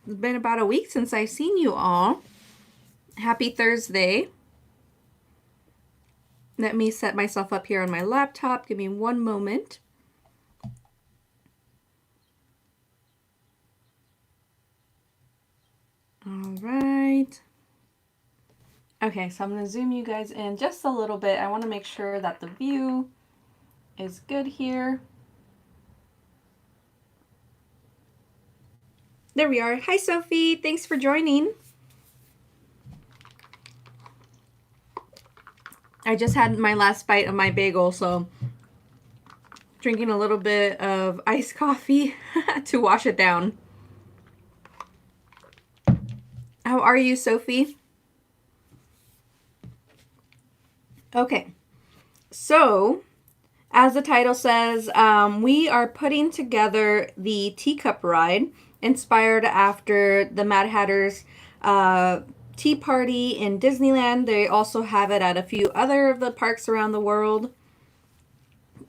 It's been about a week since I've seen you all. Happy Thursday. Let me set myself up here on my laptop. Give me one moment. All right. Okay, so I'm going to zoom you guys in just a little bit. I want to make sure that the view is good here. There we are. Hi, Sophie. Thanks for joining. I just had my last bite of my bagel, so drinking a little bit of iced coffee to wash it down. How are you, Sophie? Okay, so as the title says, we are putting together the teacup ride inspired after the Mad Hatter's tea party in Disneyland. They also have it at a few other of the parks around the world.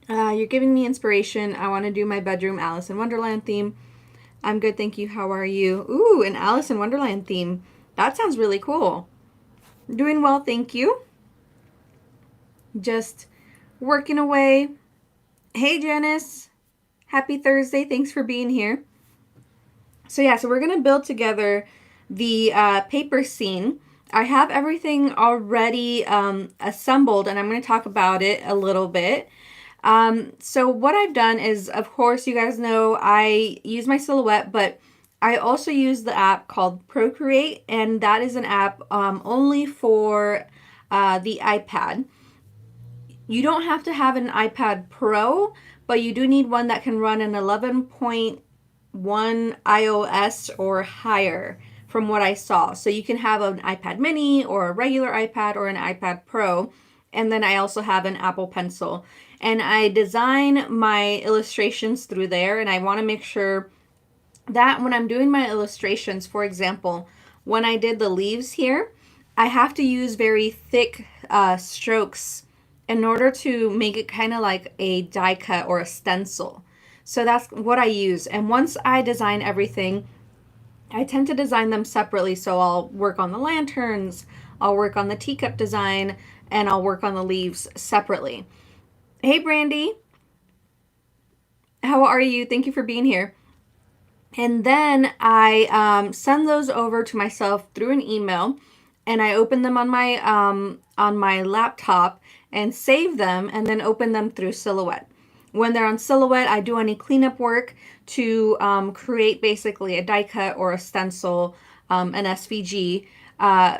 You're giving me inspiration. I want to do my bedroom Alice in Wonderland theme. I'm good, thank you. How are you? Ooh, an Alice in Wonderland theme. That sounds really cool. Doing well, thank you. Just working away. Hey, Janice. Happy Thursday. Thanks for being here. So we're going to build together the paper scene. I have everything already assembled, and I'm going to talk about it a little bit. So what I've done is, of course, you guys know I use my Silhouette, but I also use the app called Procreate, and that is an app only for the iPad. You don't have to have an iPad Pro, but you do need one that can run an 11.1 iOS or higher from what I saw. So you can have an iPad mini or a regular iPad or an iPad Pro. And then I also have an Apple Pencil. And I design my illustrations through there, and I want to make sure that when I'm doing my illustrations, for example, when I did the leaves here, I have to use very thick strokes in order to make it kind of like a die cut or a stencil. So that's what I use. And once I design everything, I tend to design them separately. So I'll work on the lanterns, I'll work on the teacup design, and I'll work on the leaves separately. Hey, Brandy. How are you? Thank you for being here. And then I send those over to myself through an email, and I open them on my laptop and save them, and then open them through Silhouette. When they're on Silhouette, I do any cleanup work to create basically a die cut or a stencil, an SVG,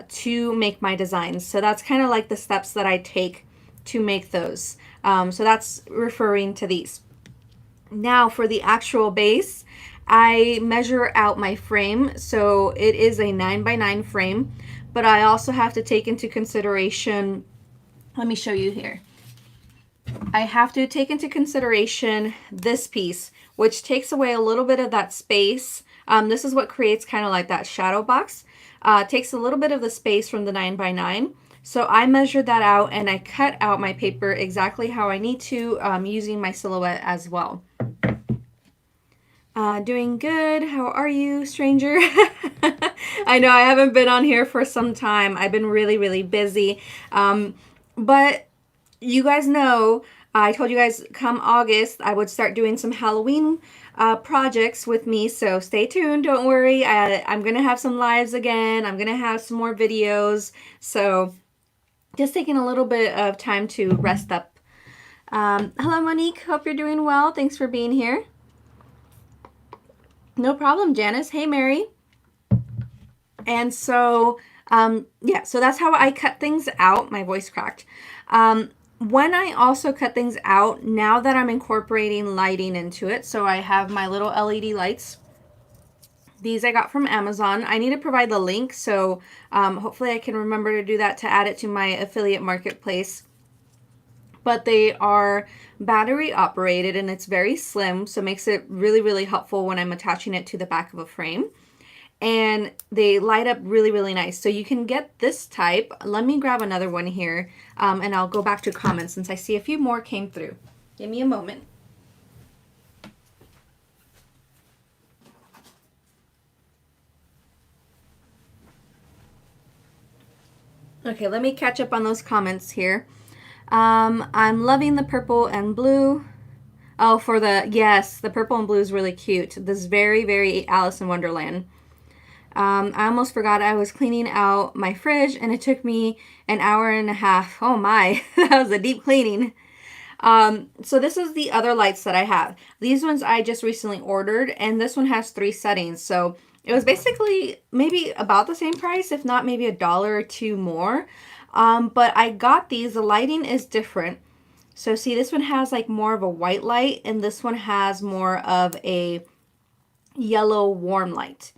to make my designs. So that's kind of like the steps that I take to make those. So that's referring to these. Now for the actual base, I measure out my frame. So it is a 9x9 frame, but I also have to take into consideration, let me show you here. I have to take into consideration this piece, which takes away a little bit of that space. This is what creates kind of like that shadow box. Takes a little bit of the space from the 9x9. So I measured that out, and I cut out my paper exactly how I need to, using my Silhouette as well. Doing good. How are you, stranger? I know I haven't been on here for some time. I've been really, really busy. But you guys know, I told you guys come August, I would start doing some Halloween projects with me. So stay tuned. Don't worry. I'm going to have some lives again. I'm going to have some more videos. So just taking a little bit of time to rest up. Hello, Monique. Hope you're doing well. Thanks for being here. No problem, Janice. Hey, Mary. And so, so that's how I cut things out. My voice cracked. When I also cut things out, now that I'm incorporating lighting into it, so I have my little LED lights. These I got from Amazon. I need to provide the link, so hopefully I can remember to do that to add it to my affiliate marketplace. But they are battery operated, and it's very slim, so it makes it really, really helpful when I'm attaching it to the back of a frame. And they light up really, really nice. So you can get this type. Let me grab another one here, and I'll go back to comments since I see a few more came through. Give me a moment. Okay, let me catch up on those comments here. I'm loving the purple and blue. Oh, yes, the purple and blue is really cute. This is very, very Alice in Wonderland. I almost forgot I was cleaning out my fridge and it took me an hour and a half. Oh my, that was a deep cleaning. So this is the other lights that I have. These ones I just recently ordered, and this one has 3 settings. So it was basically maybe about the same price, if not maybe $1 or $2 more. But I got these. The lighting is different. So see, this one has like more of a white light, and this one has more of a yellow warm light.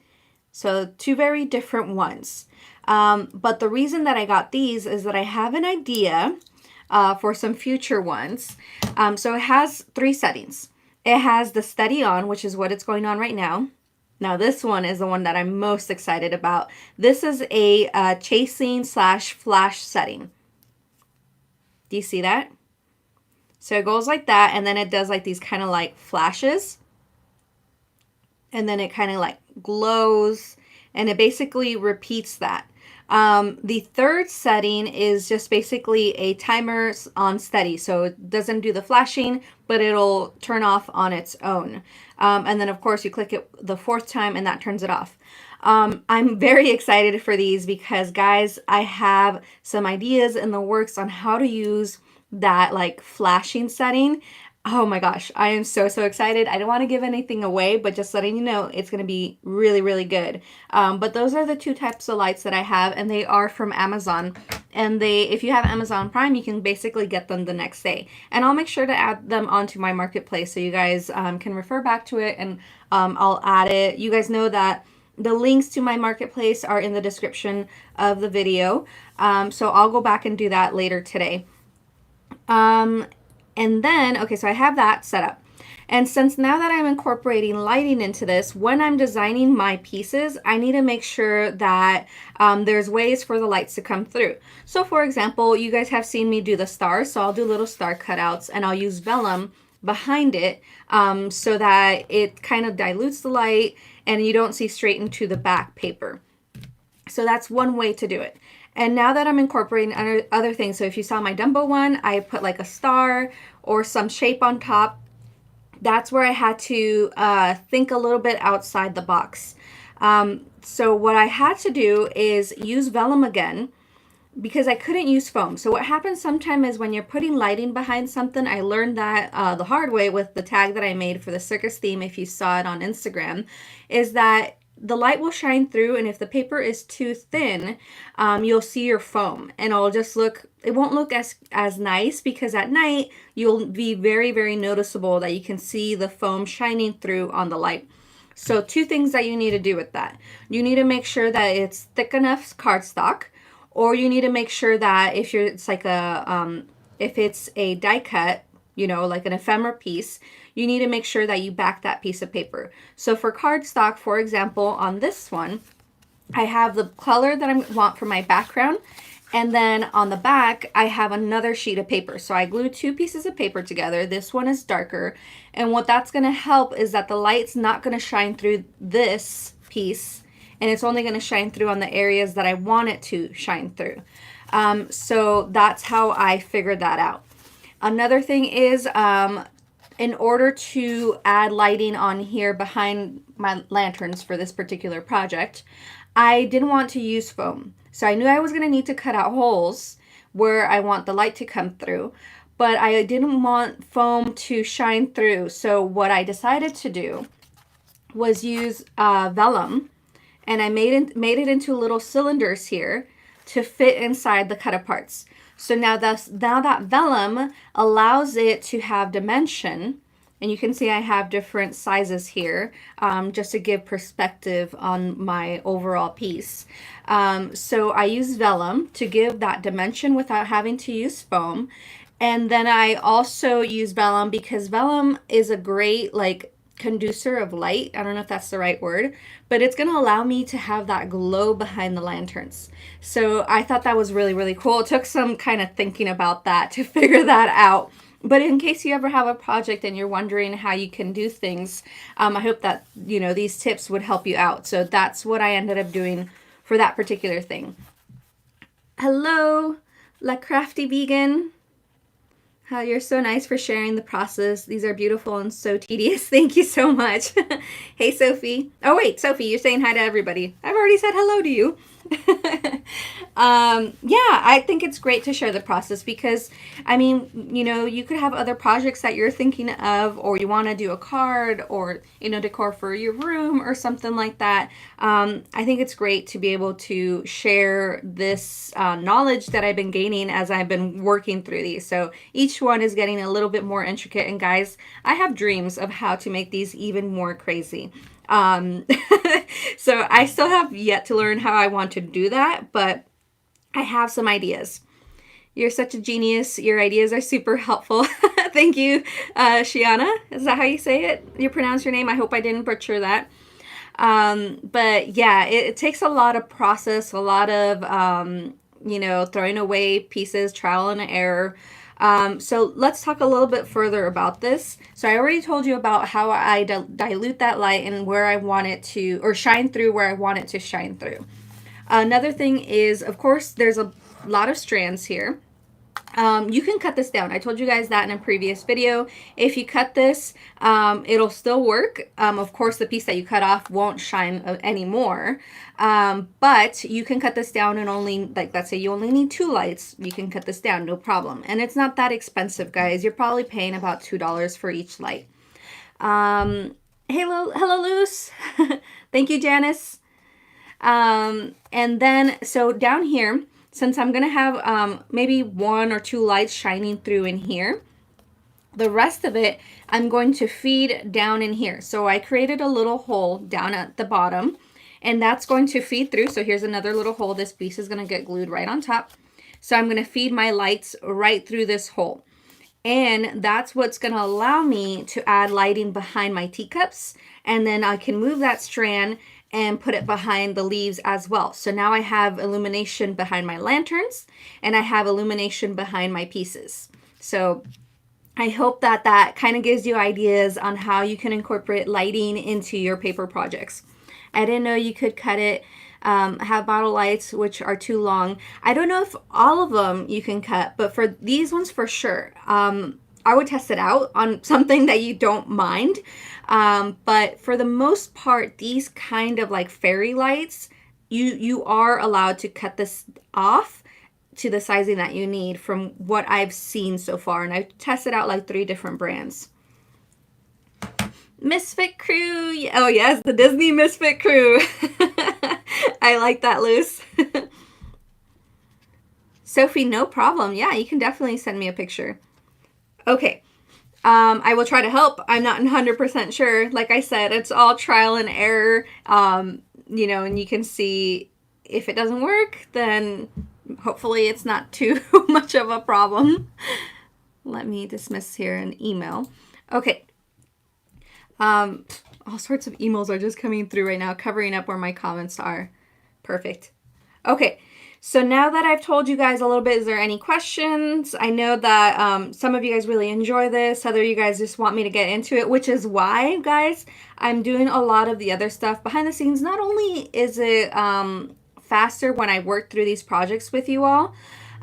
So 2 very different ones. But the reason that I got these is that I have an idea for some future ones. So it has 3 settings. It has the steady on, which is what it's going on right now. Now this one is the one that I'm most excited about. This is a chasing / flash setting. Do you see that? So it goes like that, and then it does like these kind of like flashes. And then it kind of like glows, and it basically repeats that. The third setting is just basically a timer on steady. So it doesn't do the flashing, but it'll turn off on its own. And then of course you click it the 4th time and that turns it off. I'm very excited for these because guys, I have some ideas in the works on how to use that like flashing setting. Oh my gosh, I am so excited. I don't want to give anything away, but just letting you know it's going to be really, really good. But those are the 2 types of lights that I have, and they are from Amazon. And if you have Amazon Prime, you can basically get them the next day. And I'll make sure to add them onto my marketplace so you guys can refer back to it, and I'll add it. You guys know that the links to my marketplace are in the description of the video. So I'll go back and do that later today. And then, okay, so I have that set up. And since now that I'm incorporating lighting into this, when I'm designing my pieces, I need to make sure that there's ways for the lights to come through. So for example, you guys have seen me do the stars, so I'll do little star cutouts and I'll use vellum behind it so that it kind of dilutes the light and you don't see straight into the back paper. So that's one way to do it. And now that I'm incorporating other things, so if you saw my Dumbo one, I put like a star or some shape on top. That's where I had to think a little bit outside the box. So what I had to do is use vellum again because I couldn't use foam. So what happens sometimes is when you're putting lighting behind something, I learned that the hard way with the tag that I made for the circus theme, if you saw it on Instagram, is that the light will shine through, and if the paper is too thin, you'll see your foam, and it won't look as nice, because at night you'll be very, very noticeable that you can see the foam shining through on the light. So 2 things that you need to do with that. You need to make sure that it's thick enough cardstock, or you need to make sure that if it's a die cut, you know, like an ephemera piece, you need to make sure that you back that piece of paper. So for cardstock, for example, on this one, I have the color that I want for my background, and then on the back, I have another sheet of paper. So I glued 2 pieces of paper together. This one is darker, and what that's going to help is that the light's not going to shine through this piece, and it's only going to shine through on the areas that I want it to shine through. So that's how I figured that out. Another thing is, in order to add lighting on here behind my lanterns for this particular project, I didn't want to use foam. So I knew I was going to need to cut out holes where I want the light to come through, but I didn't want foam to shine through. So what I decided to do was use vellum, and I made it into little cylinders here to fit inside the cut aparts. So now that vellum allows it to have dimension, and you can see I have different sizes here just to give perspective on my overall piece. So I use vellum to give that dimension without having to use foam. And then I also use vellum because vellum is a great conducer of light. I don't know if that's the right word, but it's going to allow me to have that glow behind the lanterns. So I thought that was really, really cool. It took some kind of thinking about that to figure that out. But in case you ever have a project and you're wondering how you can do things, I hope that, these tips would help you out. So that's what I ended up doing for that particular thing. Hello, La Crafty Vegan. How you're so nice for sharing the process. These are beautiful and so tedious. Thank you so much. Hey, Sophie. Oh, wait, Sophie, you're saying hi to everybody. I've already said hello to you. Yeah, I think it's great to share the process because, I mean, you know, you could have other projects that you're thinking of, or you want to do a card or, you know, decor for your room or something like that. I think it's great to be able to share this knowledge that I've been gaining as I've been working through these. So each one is getting a little bit more intricate. And guys, I have dreams of how to make these even more crazy. Um, so I still have yet to learn how I want to do that, but I have some ideas. You're such a genius. Your ideas are super helpful. Thank you, Shiana. Is that how you say it? You pronounce your name? I hope I didn't butcher that. But yeah, it takes a lot of process, a lot of, you know, throwing away pieces, trial and error. So let's talk a little bit further about this. So I already told you about how I dilute that light and where I want it to, or shine through where I want it to shine through. Another thing is, of course, there's a lot of strands here. You can cut this down. I told you guys that in a previous video. If you cut this, it'll still work. Of course, the piece that you cut off won't shine anymore. But you can cut this down and only, like, let's say you only need 2 lights. You can cut this down, no problem. And it's not that expensive, guys. You're probably paying about $2 for each light. Hello, Luce. Thank you, Janice. And then, so down here, since I'm going to have maybe 1 or 2 lights shining through in here, the rest of it, I'm going to feed down in here. So I created a little hole down at the bottom, and that's going to feed through. So here's another little hole. This piece is going to get glued right on top. So I'm going to feed my lights right through this hole. And that's what's going to allow me to add lighting behind my teacups. And then I can move that strand and put it behind the leaves as well. So now I have illumination behind my lanterns and I have illumination behind my pieces. So I hope that that kind of gives you ideas on how you can incorporate lighting into your paper projects. I didn't know you could cut it, have bottle lights, which are too long. I don't know if all of them you can cut, but for these ones for sure. I would test it out on something that you don't mind. But for the most part, these kind of like fairy lights, you are allowed to cut this off to the sizing that you need from what I've seen so far. And I've tested out like 3 different brands. Misfit Crew. Oh yes, the Disney Misfit Crew. I like that, Luce. Sophie, no problem. Yeah, you can definitely send me a picture. Okay. I will try to help. I'm not 100% sure. Like I said, it's all trial and error. You know, and you can see if it doesn't work, then hopefully it's not too much of a problem. Let me dismiss here an email. Okay. All sorts of emails are just coming through right now, covering up where my comments are. Perfect. Okay. So now that I've told you guys a little bit, is there any questions? I know that some of you guys really enjoy this. Other you guys just want me to get into it, which is why, guys, I'm doing a lot of the other stuff behind the scenes. Not only is it faster when I work through these projects with you all,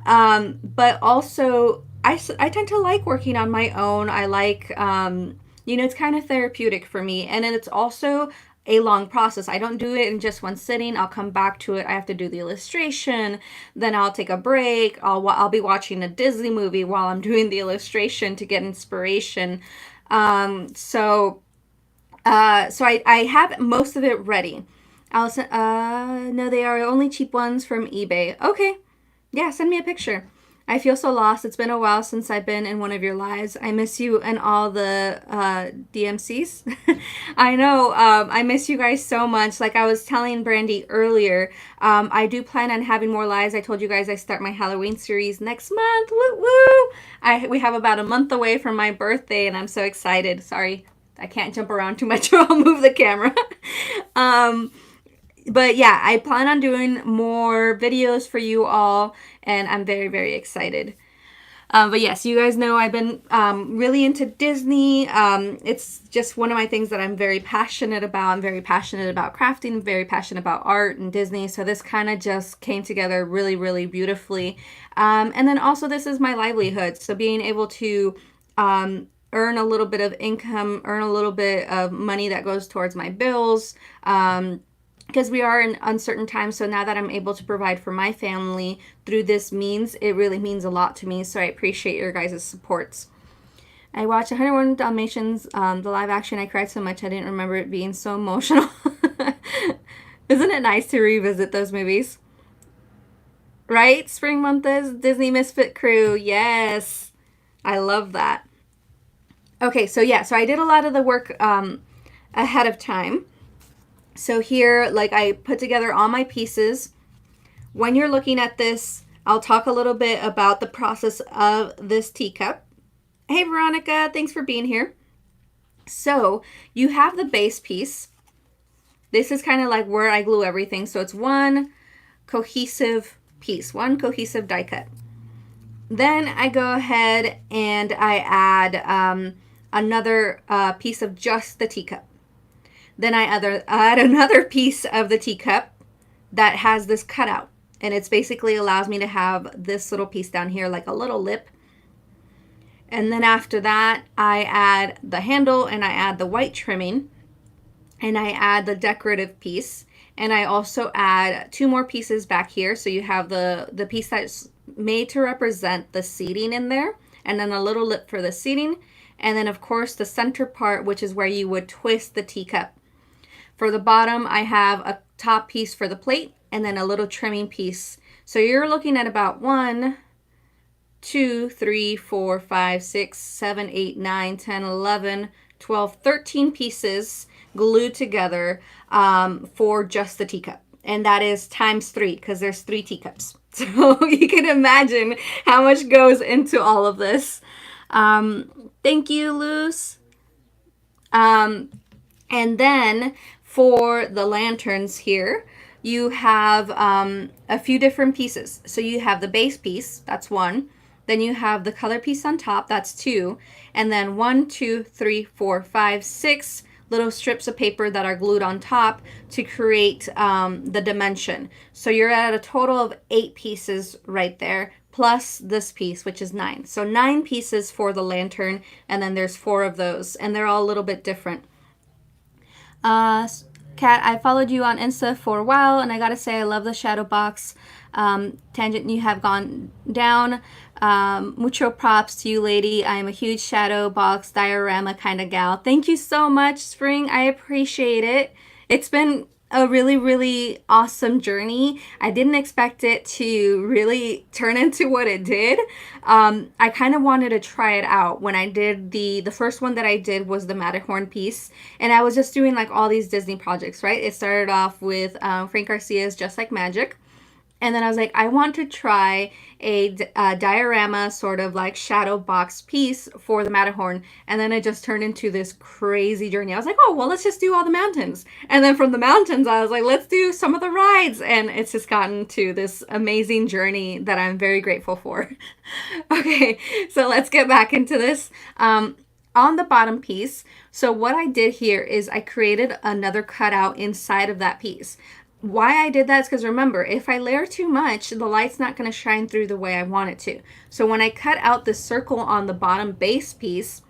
but also I tend to like working on my own. I like, you know, it's kind of therapeutic for me. And then it's also a long process. I don't do it in just one sitting. I'll come back to it. I have to do the illustration. Then I'll take a break. I'll be watching a Disney movie while I'm doing the illustration to get inspiration. So I have most of it ready. No, they are only cheap ones from eBay. Okay. Yeah, send me a picture. I feel so lost. It's been a while since I've been in one of your lives. I miss you and all the DMCs. I know. I miss you guys so much. Like I was telling Brandy earlier, I do plan on having more lives. I told you guys I start my Halloween series next month. Woo woo! We have about a month away from my birthday, and I'm so excited. Sorry, I can't jump around too much or I'll move the camera. But yeah, I plan on doing more videos for you all, and I'm very, very excited. But yes, you guys know I've been really into Disney. It's just one of my things that I'm very passionate about. I'm very passionate about crafting, very passionate about art and Disney. So this kind of just came together really, really beautifully. And then also, this is my livelihood. So being able to earn a little bit of income, earn a little bit of money that goes towards my bills. Because we are in uncertain times. So now that I'm able to provide for my family through this means, it really means a lot to me. So I appreciate your guys' supports. I watched 101 Dalmatians, the live action. I cried so much I didn't remember it being so emotional. Isn't it nice to revisit those movies? Right? Spring month is Disney Misfit Crew. Yes. I love that. Okay, so yeah, so I did a lot of the work ahead of time. So here, like, I put together all my pieces. When you're looking at this, I'll talk a little bit about the process of this teacup. Hey, Veronica, thanks for being here. So you have the base piece. This is kind of like where I glue everything. So it's one cohesive piece, one cohesive die cut. Then I go ahead and I add another piece of just the teacup. Then I add another piece of the teacup that has this cutout. And it's basically allows me to have this little piece down here like a little lip. And then after that, I add the handle and I add the white trimming. And I add the decorative piece. And I also add two more pieces back here. So you have the piece that's made to represent the seating in there. And then a little lip for the seating. And then, of course, the center part, which is where you would twist the teacup. For the bottom, I have a top piece for the plate and then a little trimming piece. So you're looking at about 1, 2, 3, 4, 5, 6, 7, 8, 9, 10, 11, 12, 13 pieces glued together for just the teacup. And that is times 3 because there's 3 teacups. So you can imagine how much goes into all of this. Thank you, Luz. And then for the lanterns here, you have a few different pieces. So you have the base piece, that's 1. Then you have the color piece on top, that's 2. And then 1, 2, 3, 4, 5, 6 little strips of paper that are glued on top to create the dimension. So you're at a total of 8 pieces right there, plus this piece, which is 9. So 9 pieces for the lantern, and then there's 4 of those, and they're all a little bit different. Kat, I followed you on Insta for a while, and I gotta say I love the shadow box tangent you have gone down. Mucho props to you, lady. I am a huge shadow box diorama kind of gal. Thank you so much, Spring. I appreciate it. It's been a really, really awesome journey. I didn't expect it to really turn into what it did. I kind of wanted to try it out. When I did the first one that I did was the Matterhorn piece, and I was just doing like all these Disney projects, right? It started off with Frank Garcia's Just Like Magic. And then I was like, I want to try a diorama sort of like shadow box piece for the Matterhorn. And then it just turned into this crazy journey. I was like, oh, well, let's just do all the mountains. And then from the mountains, I was like, let's do some of the rides. And it's just gotten to this amazing journey that I'm very grateful for. Okay, so let's get back into this. On the bottom piece, so what I did here is I created another cutout inside of that piece. Why I did that is because remember, if I layer too much, the light's not going to shine through the way I want it to. So when I cut out the circle on the bottom base piece,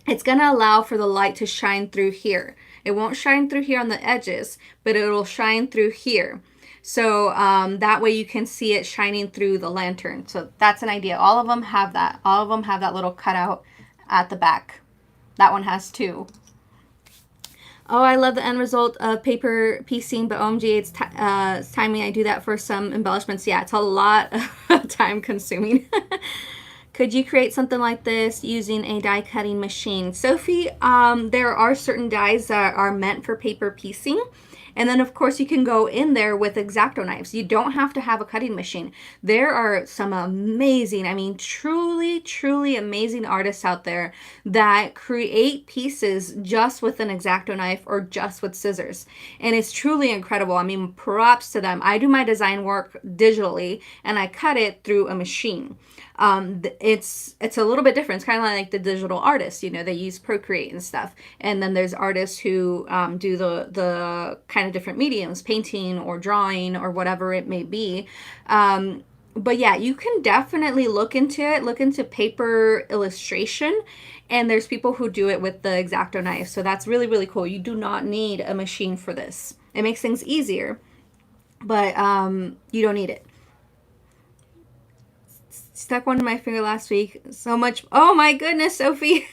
it's going to allow for the light to shine through here. It won't shine through here on the edges, but it'll shine through here. So that way you can see it shining through the lantern. So that's an idea. All of them have that. All of them have that little cutout at the back. That one has 2. Oh, I love the end result of paper piecing, but OMG, it's timing. I do that for some embellishments. Yeah, it's a lot of time consuming. Could you create something like this using a die cutting machine? Sophie, there are certain dies that are meant for paper piecing. And then, of course, you can go in there with X-Acto knives. You don't have to have a cutting machine. There are some amazing, I mean, truly, truly amazing artists out there that create pieces just with an X-Acto knife or just with scissors. And it's truly incredible. I mean, props to them. I do my design work digitally, and I cut it through a machine. It's a little bit different. It's kind of like the digital artists, you know, they use Procreate and stuff. And then there's artists who do the kind of different mediums, painting or drawing or whatever it may be. But yeah, you can definitely look into it, look into paper illustration. And there's people who do it with the X-Acto knife. So that's really, really cool. You do not need a machine for this. It makes things easier, but you don't need it. Stuck one in my finger last week. So much. Oh my goodness, Sophie.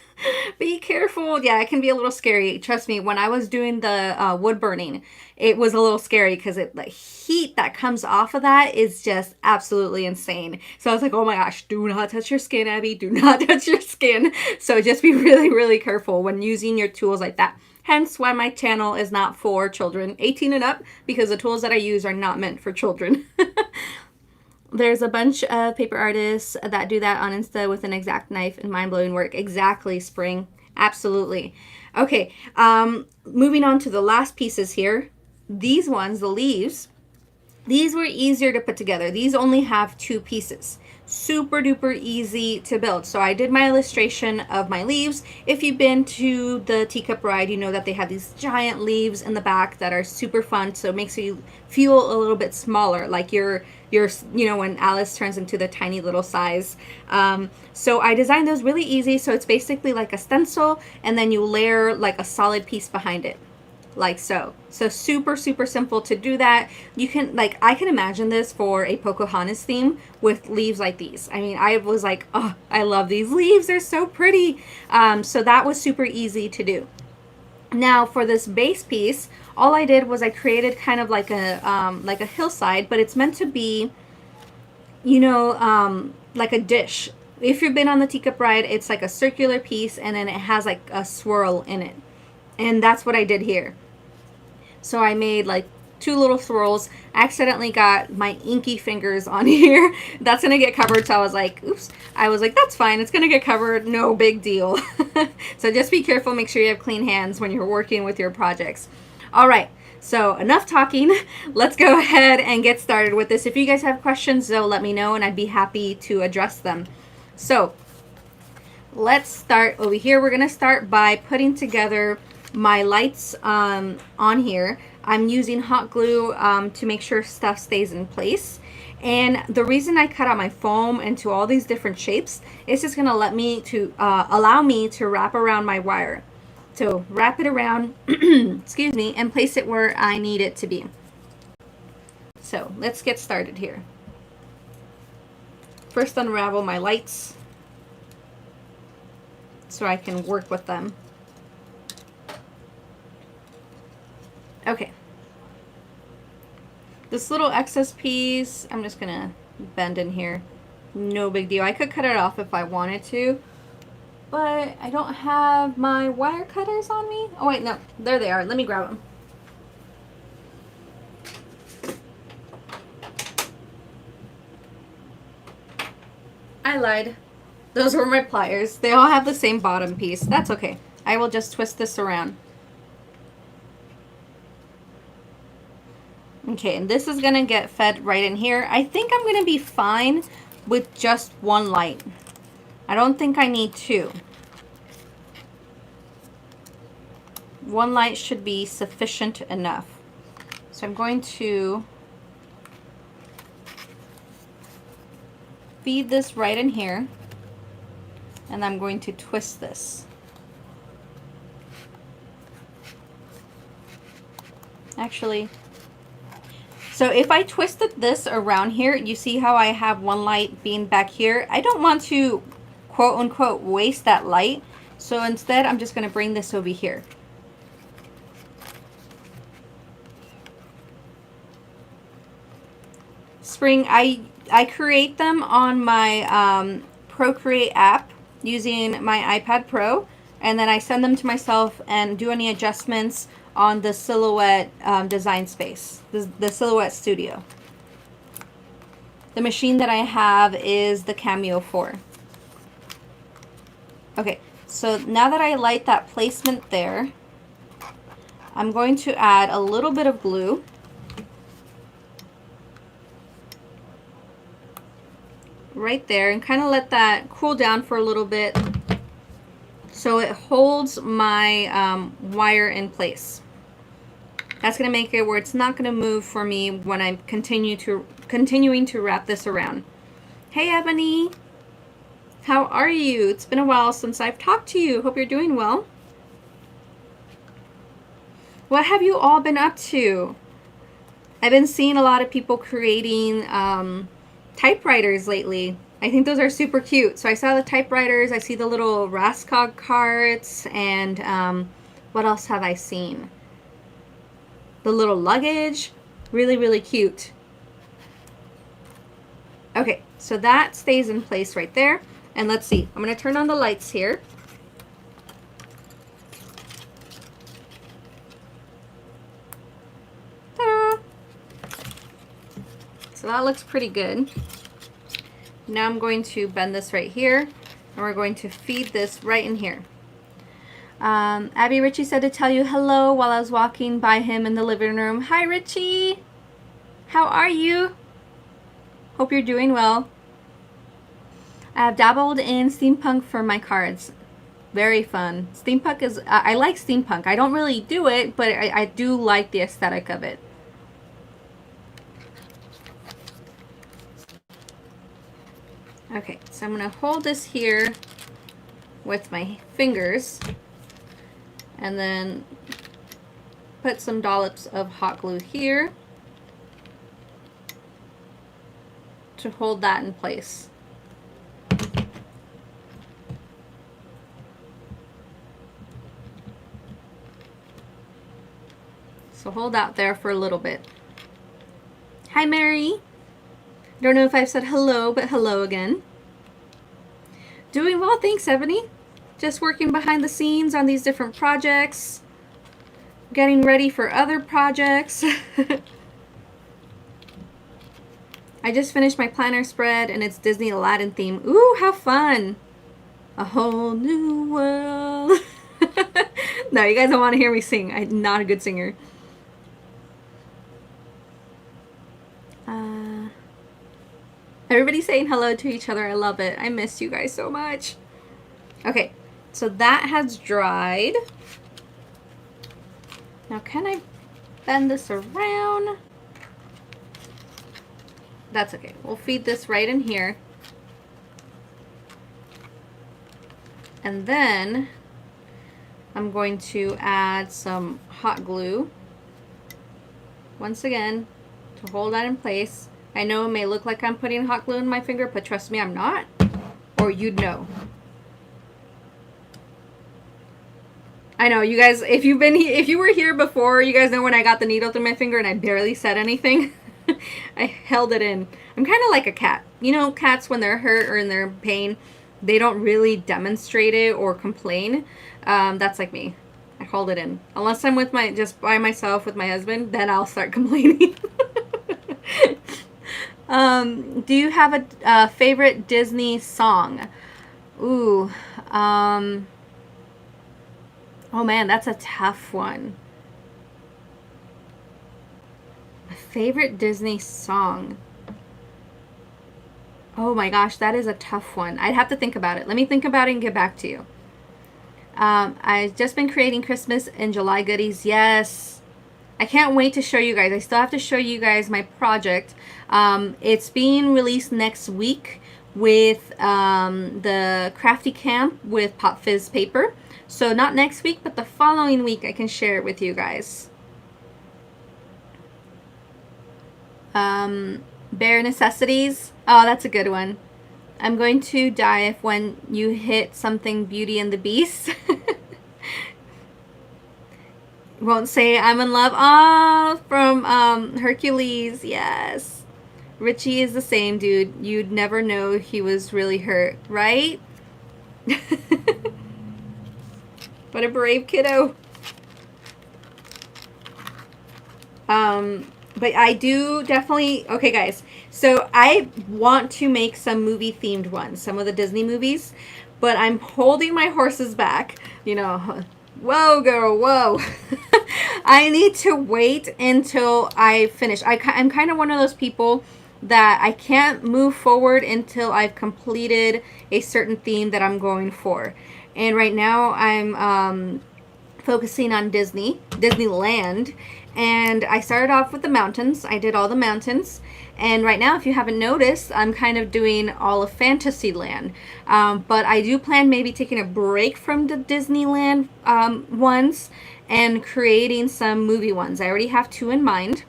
Be careful. Yeah, it can be a little scary. Trust me, when I was doing the wood burning, it was a little scary because the heat that comes off of that is just absolutely insane. So I was like, oh my gosh, do not touch your skin, Abby. Do not touch your skin. So just be really, really careful when using your tools like that. Hence why my channel is not for children 18 and up, because the tools that I use are not meant for children. There's a bunch of paper artists that do that on Insta with an X-Acto knife and mind-blowing work. Exactly, Spring. Absolutely. Okay, moving on to the last pieces here. These ones, the leaves, these were easier to put together. These only have 2 pieces. Super duper easy to build. So I did my illustration of my leaves. If you've been to the teacup ride, you know that they have these giant leaves in the back that are super fun. So it makes you feel a little bit smaller, like you're you know, when Alice turns into the tiny little size. So I designed those really easy. So it's basically like a stencil, and then you layer like a solid piece behind it, like so. So super, super simple to do that. You can, like, I can imagine this for a Pocahontas theme with leaves like these. I mean, I was like, oh, I love these leaves. They're so pretty. So that was super easy to do. Now for this base piece, all I did was I created kind of like a hillside, but it's meant to be, you know, like a dish. If you've been on the teacup ride, it's like a circular piece, and then it has like a swirl in it. And that's what I did here. So I made like 2 little swirls. I accidentally got my inky fingers on here. That's going to get covered. So I was like, oops. I was like, that's fine. It's going to get covered. No big deal. So just be careful. Make sure you have clean hands when you're working with your projects. All right. So enough talking. Let's go ahead and get started with this. If you guys have questions, though, let me know and I'd be happy to address them. So let's start over here. We're going to start by putting together my lights on here. I'm using hot glue to make sure stuff stays in place. And the reason I cut out my foam into all these different shapes is just going to let me to allow me to wrap around my wire. So wrap it around, excuse me, and place it where I need it to be. So let's get started here. First, unravel my lights so I can work with them. Okay. This little excess piece, I'm just gonna bend in here. No big deal. I could cut it off if I wanted to, but I don't have my wire cutters on me. Oh wait, no, there they are. Let me grab them. I lied. Those were my pliers. They all have the same bottom piece. That's okay. I will just twist this around. Okay, and this is going to get fed right in here. I think I'm going to be fine with just 1 light. I don't think I need 2. 1 light should be sufficient enough. So I'm going to feed this right in here, and I'm going to twist this. Actually, so if I twisted this around here, you see how I have 1 light being back here? I don't want to, quote unquote, waste that light. So instead, I'm just going to bring this over here. Spring, I create them on my Procreate app using my iPad Pro. And then I send them to myself and do any adjustments on the Silhouette design space, the Silhouette Studio. The machine that I have is the Cameo 4. Okay, so now that I light that placement there, I'm going to add a little bit of glue. right there and kind of let that cool down for a little bit so it holds my wire in place. That's going to make it where it's not going to move for me when I'm continuing to wrap this around. Hey Ebony, how are you? It's been a while since I've talked to you. Hope you're doing well. What have you all been up to? I've been seeing a lot of people creating typewriters lately. I think those are super cute. So I saw the typewriters, I see the little Raskog carts, and what else have I seen? The little luggage, really, really cute. Okay, so that stays in place right there. And let's see, I'm gonna turn on the lights here. Ta-da! So that looks pretty good. Now I'm going to bend this right here, and we're going to feed this right in here. Abby Richie said to tell you hello while I was walking by him in the living room. Hi Richie! How are you? Hope you're doing well. I have dabbled in steampunk for my cards. Very fun. Steampunk is, I like steampunk. I don't really do it, but I do like the aesthetic of it. Okay, so I'm going to hold this here with my fingers and then put some dollops of hot glue here to hold that in place. So hold out there for a little bit. Hi Mary! Don't know if I've said hello, but hello again. Doing well, thanks Ebony. Just working behind the scenes on these different projects. Getting ready for other projects. I just finished my planner spread and it's Disney Aladdin theme. Ooh, how fun! A whole new world. No, you guys don't want to hear me sing. I'm not a good singer. Everybody's saying hello to each other. I love it. I miss you guys so much. Okay, so that has dried. Now can I bend this around? That's okay. We'll feed this right in here. And then I'm going to add some hot glue. Once again, to hold that in place. I know it may look like I'm putting hot glue in my finger, but trust me, I'm not. Or you'd know. I know, you guys, if you were here before, you guys know when I got the needle through my finger and I barely said anything. I held it in. I'm kind of like a cat. You know, cats when they're hurt or in their pain, they don't really demonstrate it or complain. That's like me. I hold it in. Unless I'm with just by myself with my husband, then I'll start complaining. Do you have a favorite Disney song? Ooh, oh man, that's a tough one. A favorite Disney song. Oh my gosh, that is a tough one. I'd have to think about it. Let me think about it and get back to you. I've just been creating Christmas and July goodies. Yes. I can't wait to show you guys. I still have to show you guys my project. It's being released next week with the Crafty Camp with Pop Fizz paper. So not next week, but the following week I can share it with you guys. Bare Necessities. Oh, that's a good one. I'm going to die if when you hit something Beauty and the Beast. Won't say I'm in love. Ah, from Hercules. Yes. Richie is the same, dude. You'd never know he was really hurt, right? What a brave kiddo. But I do definitely, okay guys, so I want to make some movie themed ones, some of the Disney movies, but I'm holding my horses back, you know. Whoa girl, whoa. I need to wait until I finish. I'm kind of one of those people that I can't move forward until I've completed a certain theme that I'm going for. And right now I'm focusing on Disneyland. And I started off with the mountains. I did all the mountains. And right now, if you haven't noticed, I'm kind of doing all of Fantasyland. But I do plan maybe taking a break from the Disneyland ones and creating some movie ones. I already have 2 in mind.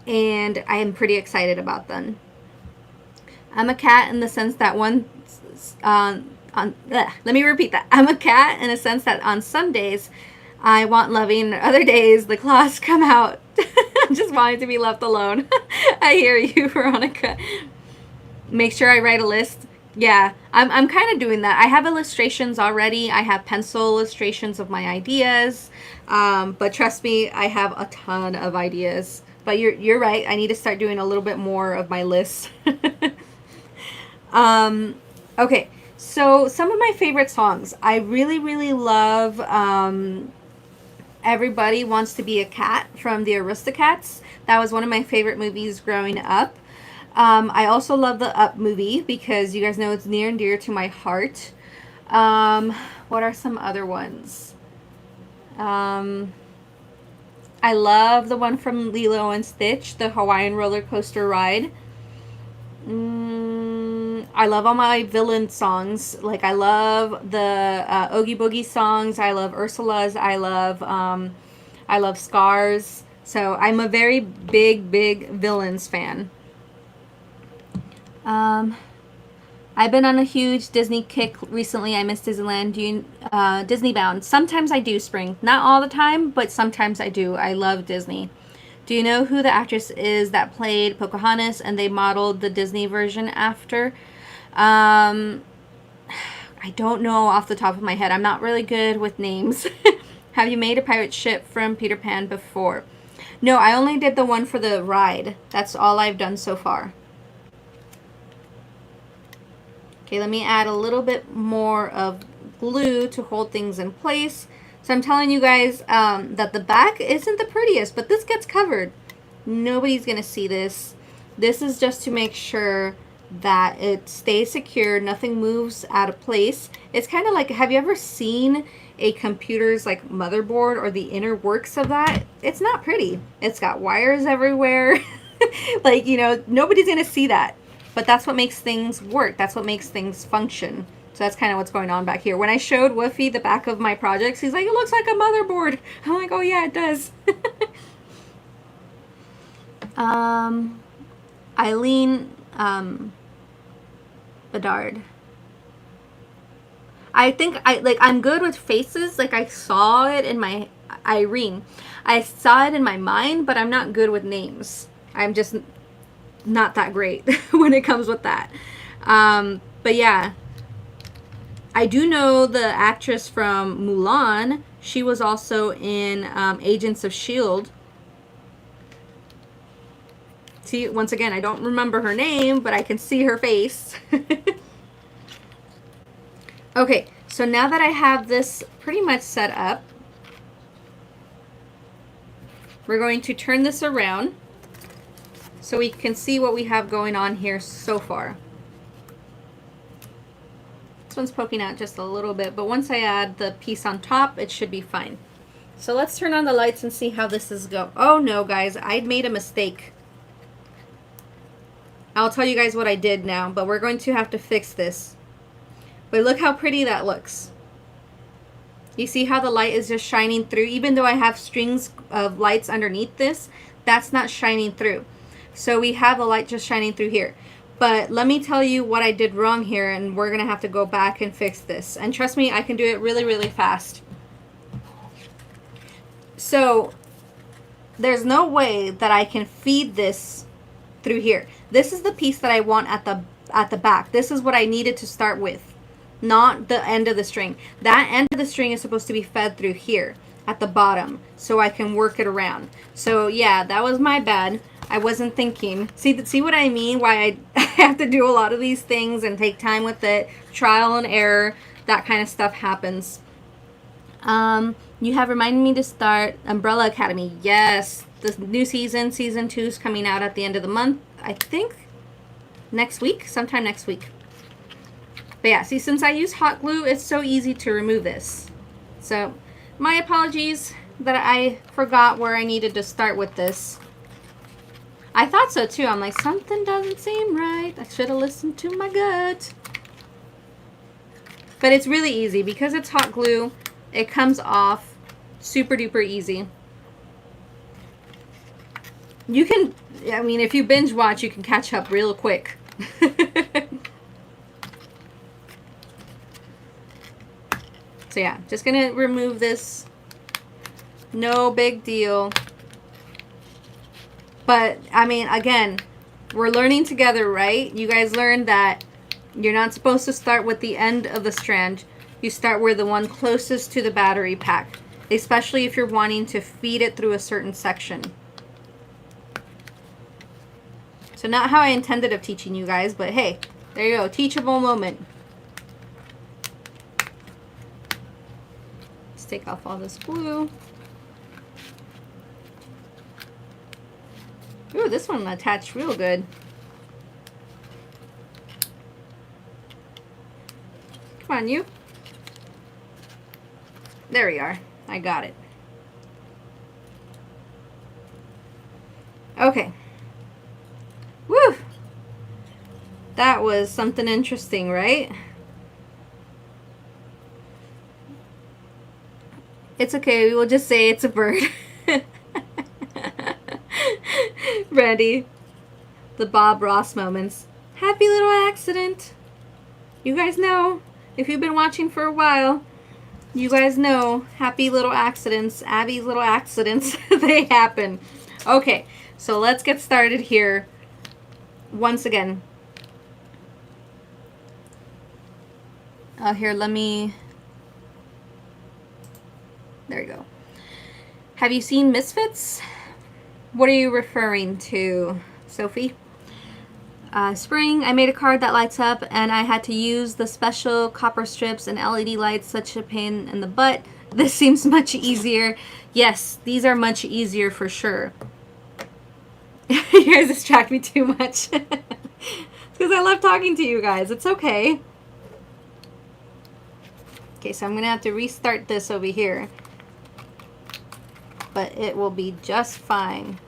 And I am pretty excited about them. I'm a cat in the sense that let me repeat that. I'm a cat in a sense that on some days I want loving, other days the claws come out. Just wanting to be left alone. I hear you, Veronica. Make sure I write a list. Yeah, I'm kind of doing that. I have illustrations already. I have pencil illustrations of my ideas. But trust me, I have a ton of ideas. But you're right. I need to start doing a little bit more of my list. Okay, so some of my favorite songs. I really, really love Everybody Wants to Be a Cat from the Aristocats. That was one of my favorite movies growing up. I also love the Up movie because you guys know it's near and dear to my heart. What are some other ones? I love the one from Lilo and Stitch, the Hawaiian roller coaster ride. I love all my villain songs. Like I love the Oogie Boogie songs. I love Ursula's. I love Scar's. So I'm a very big villains fan. I've been on a huge Disney kick recently. I miss Disneyland. Disney Bound. Sometimes I do, Spring. Not all the time, but sometimes I do. I love Disney. Do you know who the actress is that played Pocahontas and they modeled the Disney version after? I don't know off the top of my head. I'm not really good with names. Have you made a pirate ship from Peter Pan before? No, I only did the one for the ride. That's all I've done so far. Okay, let me add a little bit more of glue to hold things in place. So I'm telling you guys that the back isn't the prettiest, but this gets covered. Nobody's going to see this. This is just to make sure that it stays secure, nothing moves out of place. It's kind of like, have you ever seen a computer's like motherboard or the inner works of that? It's not pretty. It's got wires everywhere. Like, you know, nobody's going to see that. But that's what makes things work. That's what makes things function. So that's kind of what's going on back here. When I showed Woofy the back of my projects, he's like, it looks like a motherboard. I'm like, oh yeah, it does. Eileen Bedard. I think I'm good with faces. Like I saw it in my Irene. I saw it in my mind, but I'm not good with names. I'm just not that great when it comes with that. But yeah, I do know the actress from Mulan. She was also in Agents of S.H.I.E.L.D. See, once again, I don't remember her name, but I can see her face. Okay, so now that I have this pretty much set up, we're going to turn this around so we can see what we have going on here so far. This one's poking out just a little bit, but once I add the piece on top, it should be fine. So let's turn on the lights and see how this is going. Oh no, guys, I made a mistake. I'll tell you guys what I did now, but we're going to have to fix this. But look how pretty that looks. You see how the light is just shining through? Even though I have strings of lights underneath this, that's not shining through. So we have the light just shining through here. But let me tell you what I did wrong here, and we're going to have to go back and fix this. And trust me, I can do it really, really fast. So there's no way that I can feed this through here. This is the piece that I want at the back. This is what I needed to start with, not the end of the string. That end of the string is supposed to be fed through here at the bottom so I can work it around. So yeah, that was my bad. I wasn't thinking. See what I mean? Why I have to do a lot of these things and take time with it. Trial and error. That kind of stuff happens. You have reminded me to start Umbrella Academy. Yes. the new season, season 2 is coming out at the end of the month. I think next week, sometime next week. But yeah, see, since I use hot glue, it's so easy to remove this. So my apologies that I forgot where I needed to start with this. I thought so too. I'm like, something doesn't seem right. I should have listened to my gut. But it's really easy because it's hot glue. It comes off super duper easy. You can, I mean, if you binge watch, you can catch up real quick. So yeah, just gonna remove this. No big deal. But, I mean, again, we're learning together, right? You guys learned that you're not supposed to start with the end of the strand. You start where the one closest to the battery pack, especially if you're wanting to feed it through a certain section. So not how I intended of teaching you guys, but hey, there you go, teachable moment. Let's take off all this glue. Ooh, this one attached real good. Come on, you. There we are. I got it. Okay. Woo! That was something interesting, right? It's okay. We will just say it's a bird. Randy, the Bob Ross moments. Happy little accident. You guys know, if you've been watching for a while, you guys know happy little accidents, Abby's little accidents, they happen. Okay, so let's get started here. Once again. Here, let me... There you go. Have you seen Misfits? What are you referring to, Sophie? Spring, I made a card that lights up and I had to use the special copper strips and LED lights, such a pain in the butt. This seems much easier. Yes, these are much easier for sure. You guys distract me too much. It's because I love talking to you guys. It's okay. Okay, so I'm going to have to restart this over here. But it will be just fine.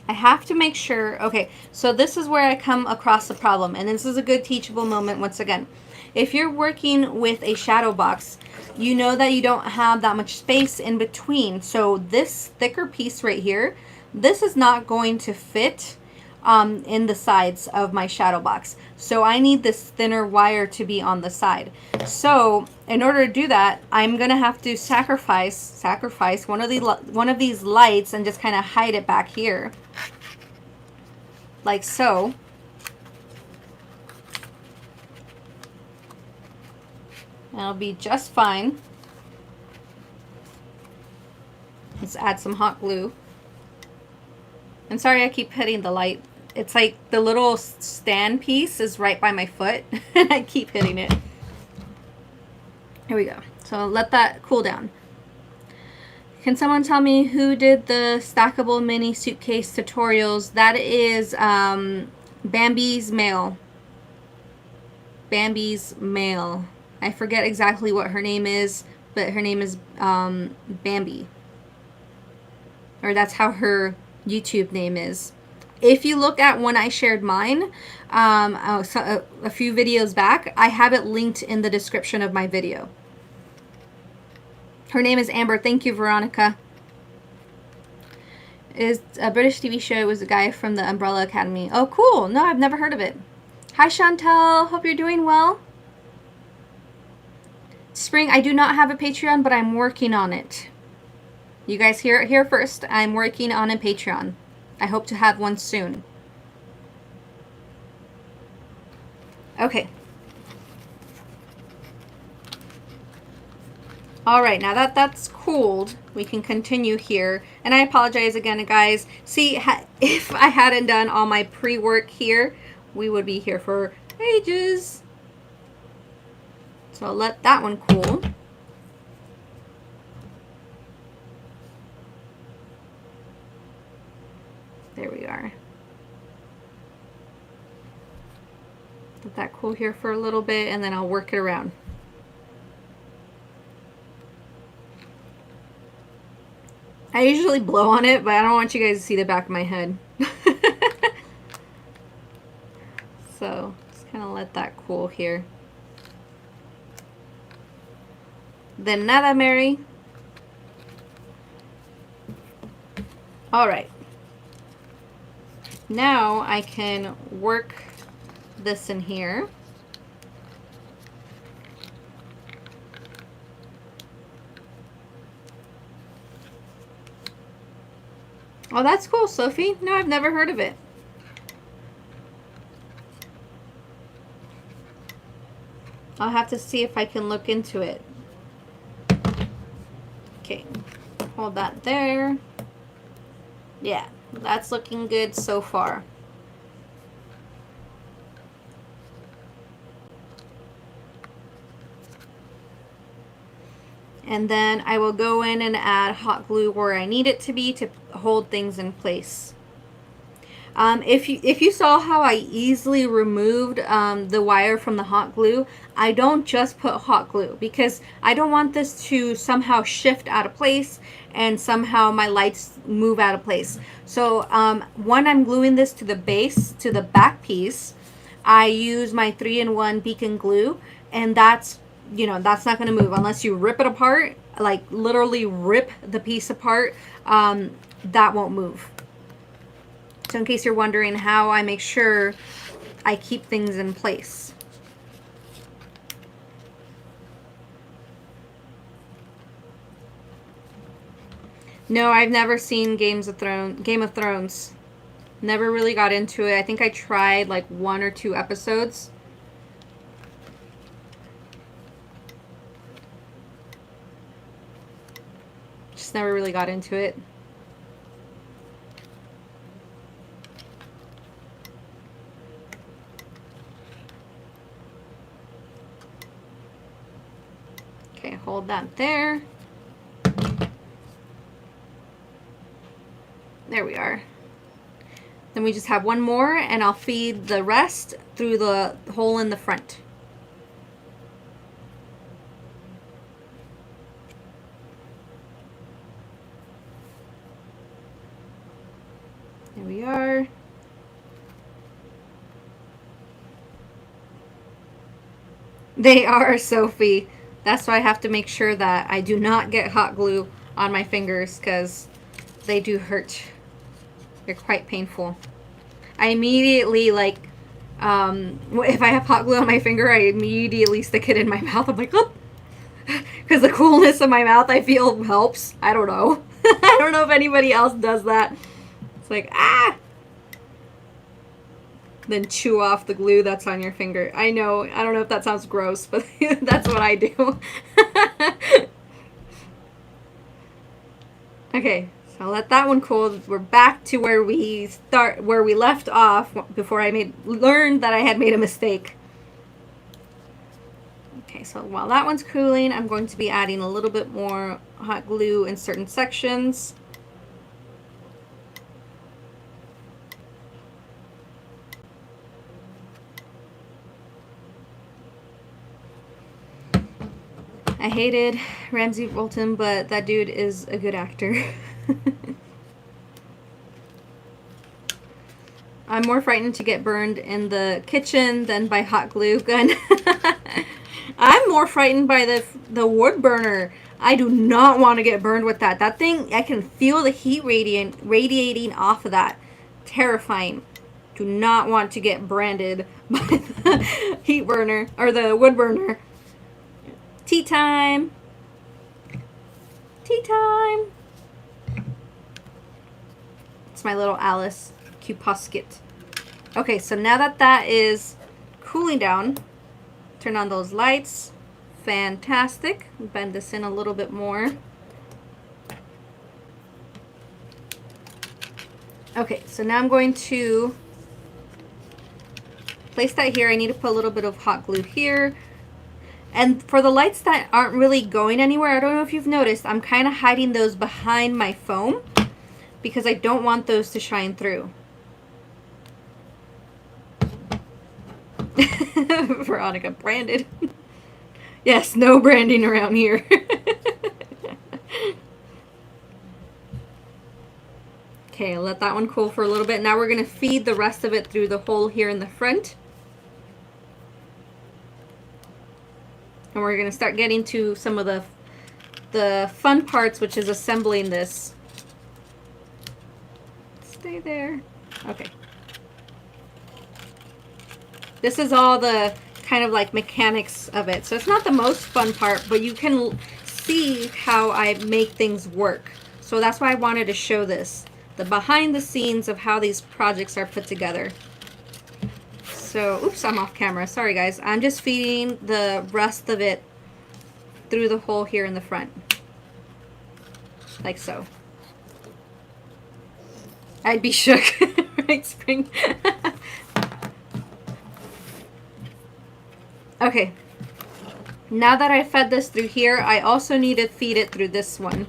I have to make sure, okay, so this is where I come across the problem, and this is a good teachable moment once again. If you're working with a shadow box, you know that you don't have that much space in between. So this thicker piece right here, this is not going to fit in the sides of my shadow box. So I need this thinner wire to be on the side. So in order to do that, I'm gonna have to sacrifice one of these lights and just kind of hide it back here, like so. That'll be just fine. Let's add some hot glue. I'm sorry I keep hitting the light. It's like the little stand piece is right by my foot and I keep hitting it. Here we go. So let that cool down. Can someone tell me who did the stackable mini suitcase tutorials? That is Bambi's Mail. Bambi's Mail. I forget exactly what her name is, but her name is Bambi. Or that's how her YouTube name is. If you look at when I shared mine a few videos back, I have it linked in the description of my video. Her name is Amber. Thank you, Veronica. Is a British TV show. It was a guy from the Umbrella Academy. Oh, cool. No, I've never heard of it. Hi, Chantel. Hope you're doing well. Spring, I do not have a Patreon, but I'm working on it. You guys hear it here first. I'm working on a Patreon. I hope to have one soon. Okay. All right, now that that's cooled, we can continue here. And I apologize again, guys. See, if I hadn't done all my pre-work here, we would be here for ages. So I'll let that one cool. I'm There we are. Let that cool here for a little bit, and then I'll work it around. I usually blow on it, but I don't want you guys to see the back of my head. So just kind of let that cool here. De nada, Mary. All right. Now I can work this in here. Oh, that's cool, Sophie. No, I've never heard of it. I'll have to see if I can look into it. Okay, hold that there. Yeah, that's looking good so far. And then I will go in and add hot glue where I need it to be to hold things in place. If you saw how I easily removed the wire from the hot glue, I don't just put hot glue because I don't want this to somehow shift out of place and somehow my lights move out of place. So when I'm gluing this to the base, to the back piece, I use my 3-in-1 beacon glue, and that's, you know, that's not going to move unless you rip it apart, like literally rip the piece apart. That won't move. So in case you're wondering how I make sure I keep things in place. No, I've never seen Game of Thrones. Never really got into it. I think I tried like 1 or 2 episodes. Just never really got into it. Okay, hold that there. There we are. Then we just have one more, and I'll feed the rest through the hole in the front. There we are. They are, Sophie. That's why I have to make sure that I do not get hot glue on my fingers because they do hurt. They're quite painful. I immediately, like, if I have hot glue on my finger, I immediately stick it in my mouth. I'm like, oh, because the coolness of my mouth, I feel, helps. I don't know. I don't know if anybody else does that. It's like, ah! Then chew off the glue that's on your finger. I know, I don't know if that sounds gross, but that's what I do. Okay, so I'll let that one cool. We're back to where we left off before I learned that I had made a mistake. Okay, so while that one's cooling, I'm going to be adding a little bit more hot glue in certain sections. I hated Ramsay Bolton, but that dude is a good actor. I'm more frightened to get burned in the kitchen than by hot glue gun. I'm more frightened by the wood burner. I do not want to get burned with that. That thing, I can feel the heat radiating off of that. Terrifying. Do not want to get branded by the heat burner or the wood burner. Tea time. Tea time. It's my little Alice Cupusket. Okay, so now that that is cooling down, turn on those lights. Fantastic. Bend this in a little bit more. Okay, so now I'm going to place that here. I need to put a little bit of hot glue here. And for the lights that aren't really going anywhere, I don't know if you've noticed, I'm kind of hiding those behind my foam. because I don't want those to shine through. Veronica, branded. Yes, no branding around here. Okay, I'll let that one cool for a little bit. Now we're going to feed the rest of it through the hole here in the front. And we're going to start getting to some of the fun parts, which is assembling this. Stay there. Okay. This is all the kind of like mechanics of it. So it's not the most fun part, but you can see how I make things work. So that's why I wanted to show this. The behind the scenes of how these projects are put together. So, oops, I'm off camera. Sorry guys. I'm just feeding the rest of it through the hole here in the front. Like so. I'd be shook. Right, Spring? Okay. Now that I fed this through here, I also need to feed it through this one.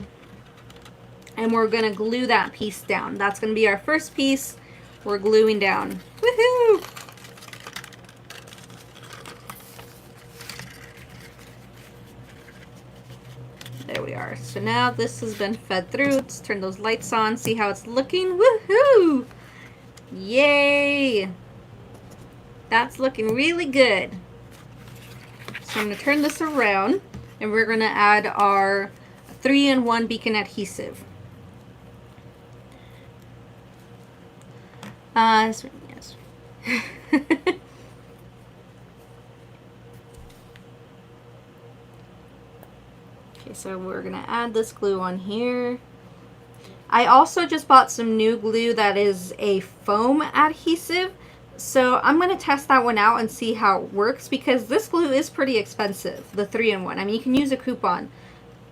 And we're going to glue that piece down. That's going to be our first piece we're gluing down. Woohoo! There we are. So now this has been fed through. Let's turn those lights on, see how it's looking. Woohoo! Yay! That's looking really good. So I'm going to turn this around and we're going to add our 3-in-1 beacon adhesive. Yes. Okay, so we're gonna add this glue on here. I also just bought some new glue that is a foam adhesive. So I'm gonna test that one out and see how it works, because this glue is pretty expensive, the 3-in-1. I mean, you can use a coupon,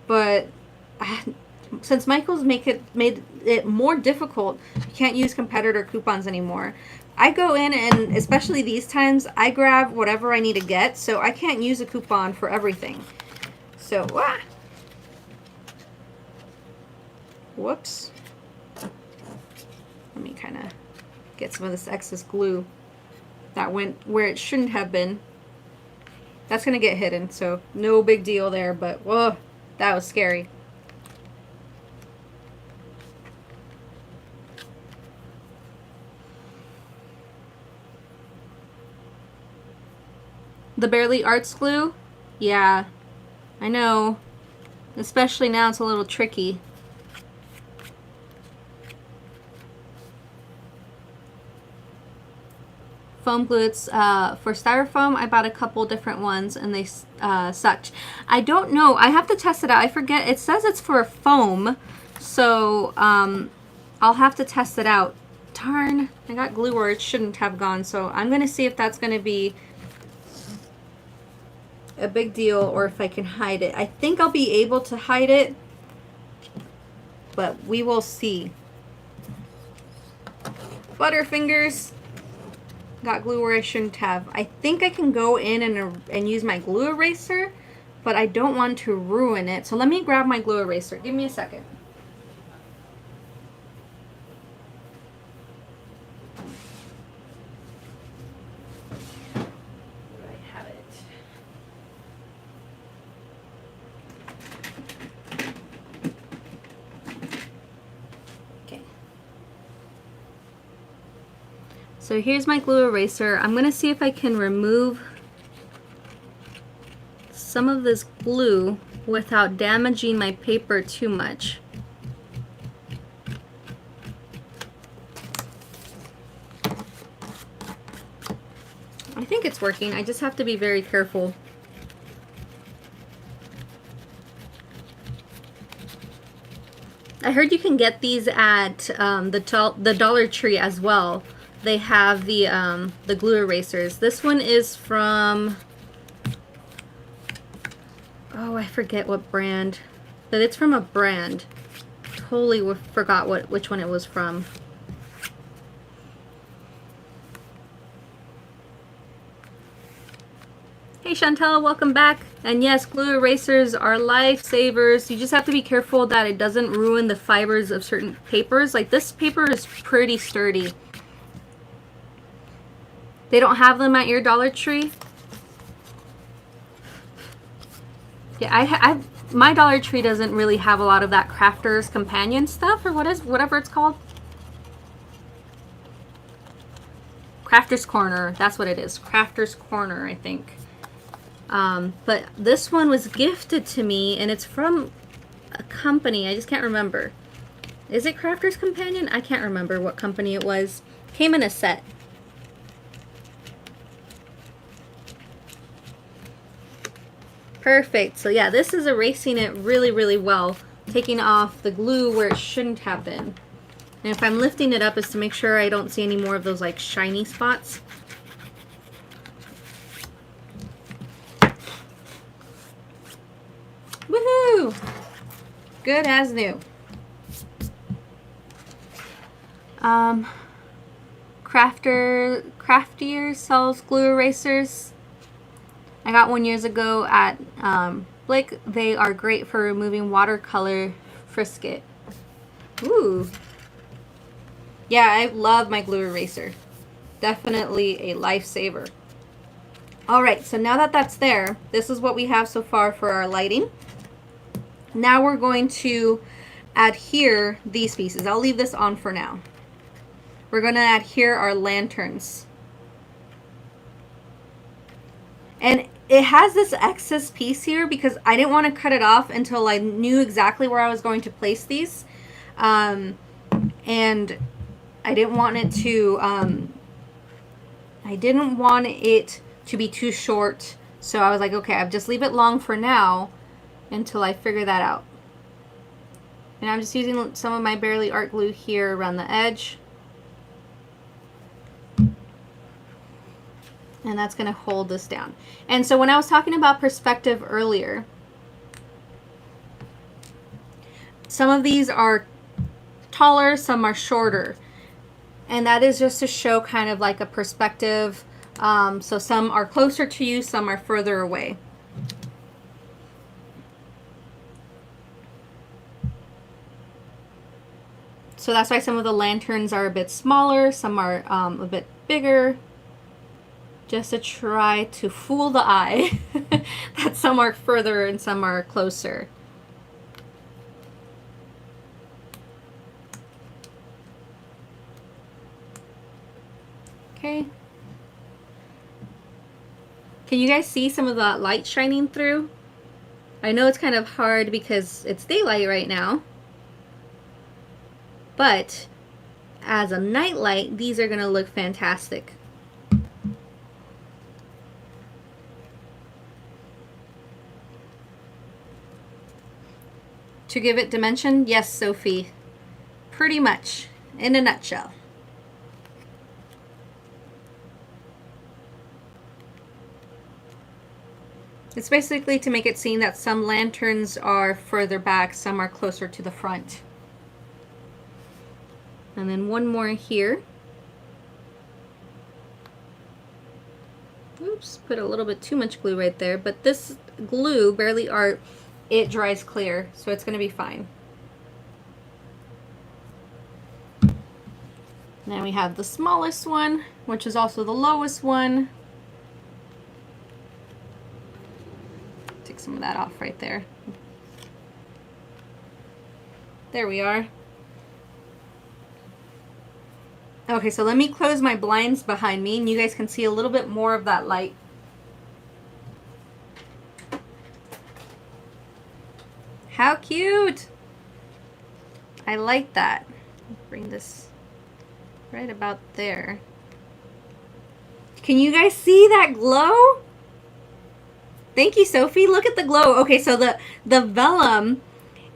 but since Michael's made it more difficult, you can't use competitor coupons anymore. I go in and, especially these times, I grab whatever I need to get, so I can't use a coupon for everything. So, whoops. Let me kind of get some of this excess glue that went where it shouldn't have been. That's going to get hidden, so no big deal there, but whoa, that was scary. The Barely Arts glue? Yeah, I know. Especially now it's a little tricky. Foam glue, it's for styrofoam. I bought a couple different ones and they sucked. I don't know. I have to test it out. I forget. It says it's for foam. So I'll have to test it out. Darn, I got glue where it shouldn't have gone. So I'm going to see if that's going to be a big deal or if I can hide it. I think I'll be able to hide it, but we will see. Butterfingers. Got glue where I shouldn't have. I think I can go in and use my glue eraser, but I don't want to ruin it. So let me grab my glue eraser. Give me a second. So here's my glue eraser. I'm going to see if I can remove some of this glue without damaging my paper too much. I think it's working. I just have to be very careful. I heard you can get these at the Dollar Tree as well. They have the glue erasers. This one is from, oh, I forget what brand, but it's from a brand. Totally forgot which one it was from. Hey Chantel, welcome back. And yes, glue erasers are lifesavers. You just have to be careful that it doesn't ruin the fibers of certain papers. Like this paper is pretty sturdy. They don't have them at your Dollar Tree? Yeah, my Dollar Tree doesn't really have a lot of that Crafter's Companion stuff, or whatever it's called. Crafter's Corner, that's what it is. Crafter's Corner, I think. But this one was gifted to me, and it's from a company. I just can't remember. Is it Crafter's Companion? I can't remember what company it was. Came in a set. Perfect. So yeah, this is erasing it really, really well. Taking off the glue where it shouldn't have been. And if I'm lifting it up, is to make sure I don't see any more of those like shiny spots. Woohoo! Good as new. Craftier sells glue erasers. I got one years ago at Blake. They are great for removing watercolor frisket. Ooh. Yeah, I love my glue eraser. Definitely a lifesaver. Alright, so now that that's there, this is what we have so far for our lighting. Now we're going to adhere these pieces. I'll leave this on for now. We're going to adhere our lanterns. And it has this excess piece here because I didn't want to cut it off until I knew exactly where I was going to place these. And I didn't want it to be too short. So I was like, okay, I'll just leave it long for now until I figure that out. And I'm just using some of my Barely Art glue here around the edge. And that's going to hold this down. And so when I was talking about perspective earlier, some of these are taller, some are shorter. And that is just to show kind of like a perspective. So some are closer to you, some are further away. So that's why some of the lanterns are a bit smaller, some are a bit bigger. Just to try to fool the eye that some are further and some are closer. Okay. Can you guys see some of the light shining through? I know it's kind of hard because it's daylight right now. But as a night light, these are going to look fantastic. To give it dimension? Yes, Sophie. Pretty much, in a nutshell. It's basically to make it seem that some lanterns are further back, some are closer to the front. And then one more here. Oops, put a little bit too much glue right there, but this glue, Barely Art, it dries clear, so it's going to be fine. Now we have the smallest one, which is also the lowest one. Take some of that off right there. There we are. Okay, so let me close my blinds behind me and you guys can see a little bit more of that light. How cute! I like that. Bring this right about there. Can you guys see that glow? Thank you, Sophie. Look at the glow. Okay, so the vellum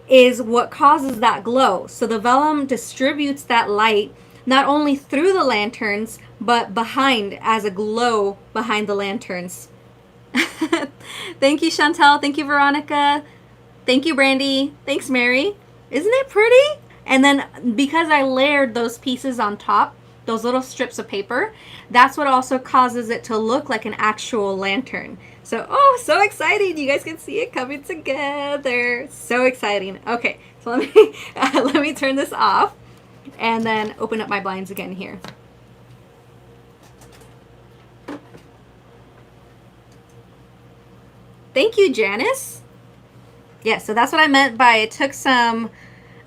is what causes that glow. So the vellum distributes that light not only through the lanterns, but behind, as a glow behind the lanterns. Thank you, Chantel. Thank you, Veronica. Thank you, Brandy. Thanks, Mary. Isn't it pretty? And then because I layered those pieces on top, those little strips of paper, that's what also causes it to look like an actual lantern. So, oh, so exciting. You guys can see it coming together. So exciting. Okay, so let me, let me turn this off and then open up my blinds again here. Thank you, Janice. Yeah, so that's what I meant by it took some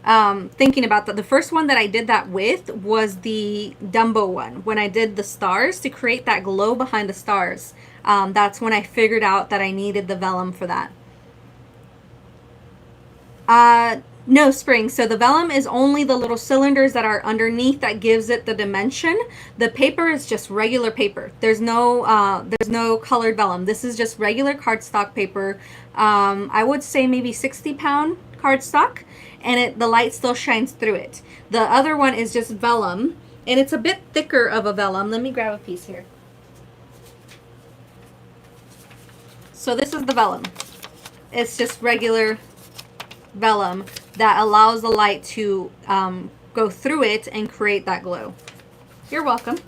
thinking about that. The first one that I did that with was the Dumbo one. When I did the stars to create that glow behind the stars, that's when I figured out that I needed the vellum for that. No, Spring. So the vellum is only the little cylinders that are underneath that gives it the dimension. The paper is just regular paper. There's no colored vellum. This is just regular cardstock paper. I would say maybe 60-pound cardstock, and the light still shines through it. The other one is just vellum, and it's a bit thicker of a vellum. Let me grab a piece here. So this is the vellum. It's just regular vellum that allows the light to go through it and create that glow. You're welcome.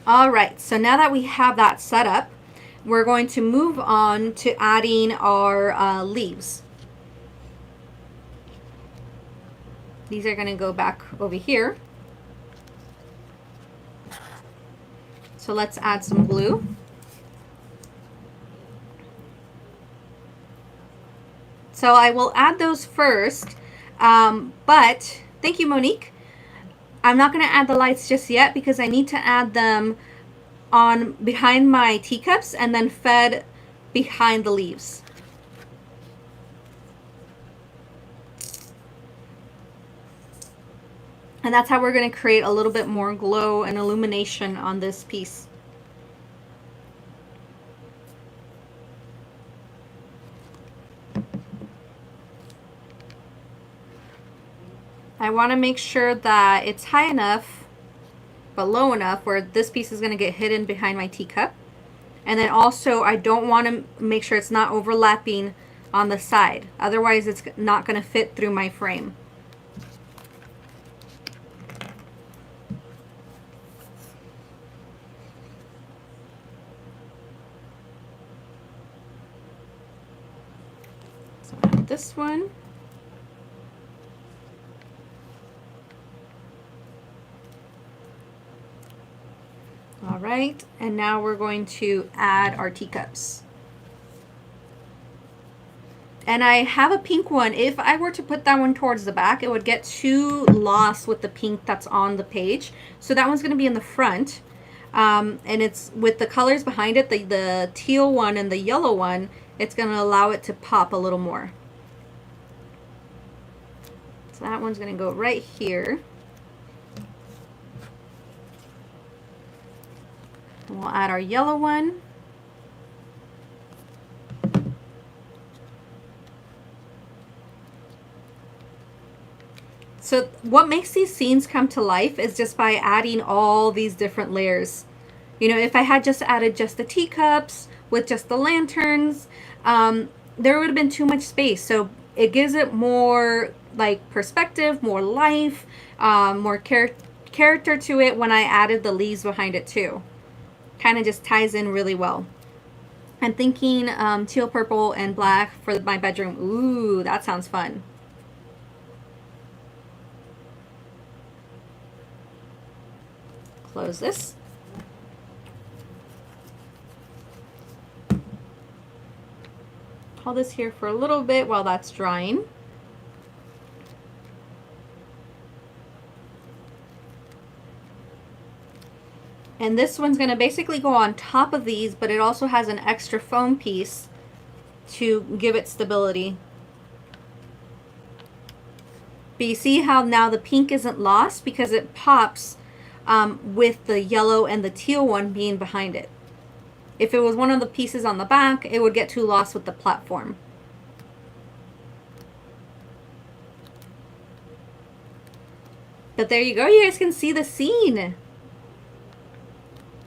All right, so now that we have that set up, we're going to move on to adding our leaves. These are going to go back over here. So let's add some glue. So I will add those first, but thank you, Monique. I'm not going to add the lights just yet because I need to add them on behind my teacups and then fed behind the leaves. And that's how we're going to create a little bit more glow and illumination on this piece. I want to make sure that it's high enough but low enough where this piece is going to get hidden behind my teacup. And then also I don't want to make sure it's not overlapping on the side. Otherwise it's not going to fit through my frame. So this one. All right, and now we're going to add our teacups. And I have a pink one. If I were to put that one towards the back, it would get too lost with the pink that's on the page. So that one's going to be in the front. And it's with the colors behind it, the teal one and the yellow one, it's going to allow it to pop a little more. So that one's going to go right here. We'll add our yellow one. So what makes these scenes come to life is just by adding all these different layers. You know, if I had just added just the teacups with just the lanterns, there would have been too much space. So it gives it more like perspective, more life, more character to it when I added the leaves behind it too. Kind of just ties in really well. I'm thinking teal, purple, and black for my bedroom. Ooh, that sounds fun. Close this. Hold this here for a little bit while that's drying. And this one's going to basically go on top of these, but it also has an extra foam piece to give it stability. But you see how now the pink isn't lost because it pops with the yellow and the teal one being behind it. If it was one of the pieces on the back, it would get too lost with the platform. But there you go. You guys can see the scene.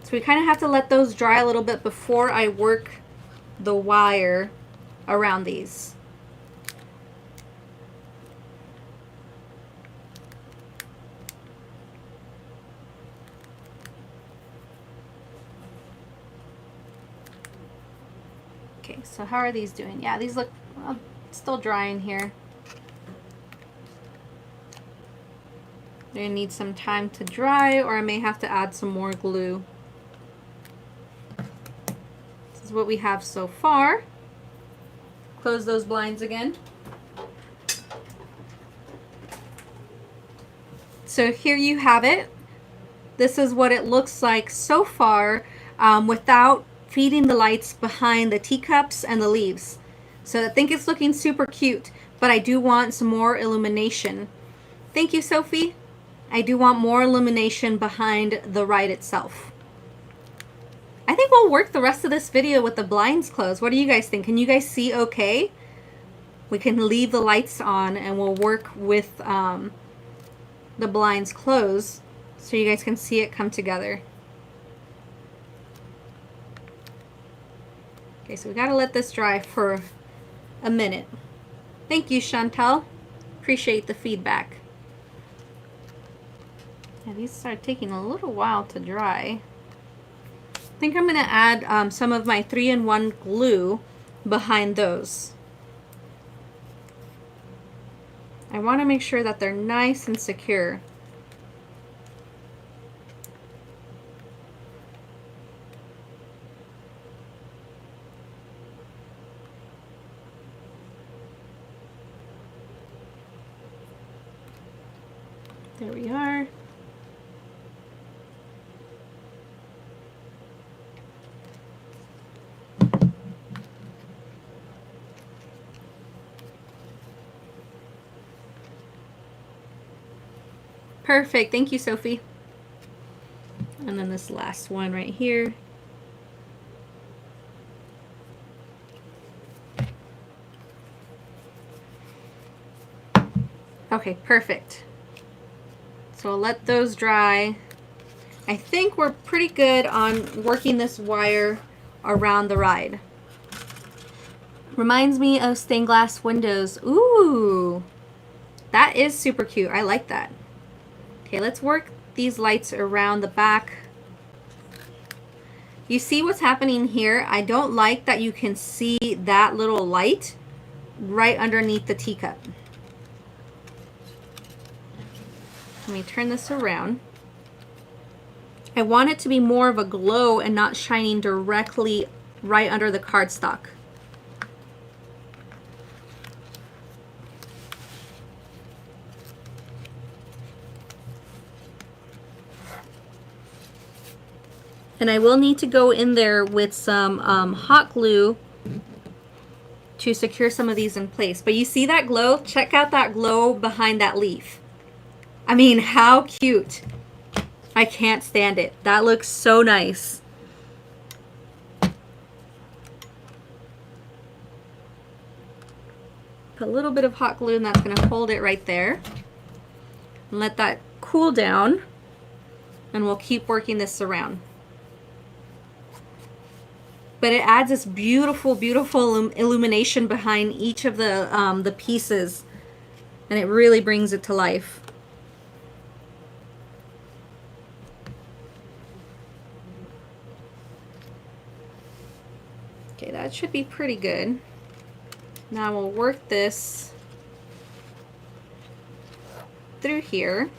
So we kind of have to let those dry a little bit before I work the wire around these. So how are these doing? Yeah, these look still drying here. They need some time to dry, or I may have to add some more glue. This is what we have so far. Close those blinds again. So here you have it. This is what it looks like so far without feeding the lights behind the teacups and the leaves. So I think it's looking super cute, but I do want some more illumination. Thank you, Sophie. I do want more illumination behind the ride itself. I think we'll work the rest of this video with the blinds closed. What do you guys think? Can you guys see okay? We can leave the lights on and we'll work with the blinds closed so you guys can see it come together. Okay, so we gotta let this dry for a minute. Thank you, Chantel. Appreciate the feedback. Yeah, these are taking a little while to dry. I think I'm gonna add some of my 3-in-1 glue behind those. I want to make sure that they're nice and secure. There we are. Perfect. Thank you, Sophie. And then this last one right here. Okay, perfect. So I'll let those dry. I think we're pretty good on working this wire around the ride. Reminds me of stained glass windows. Ooh, that is super cute. I like that. Okay, let's work these lights around the back. You see what's happening here? I don't like that you can see that little light right underneath the teacup. Let me turn this around. I want it to be more of a glow and not shining directly right under the cardstock. And I will need to go in there with some hot glue to secure some of these in place. But you see that glow? Check out that glow behind that leaf. I mean, how cute. I can't stand it. That looks so nice. Put a little bit of hot glue and that's going to hold it right there. And let that cool down. And we'll keep working this around. But it adds this beautiful, beautiful illumination behind each of the pieces. And it really brings it to life. Okay, that should be pretty good. Now we'll work this through here.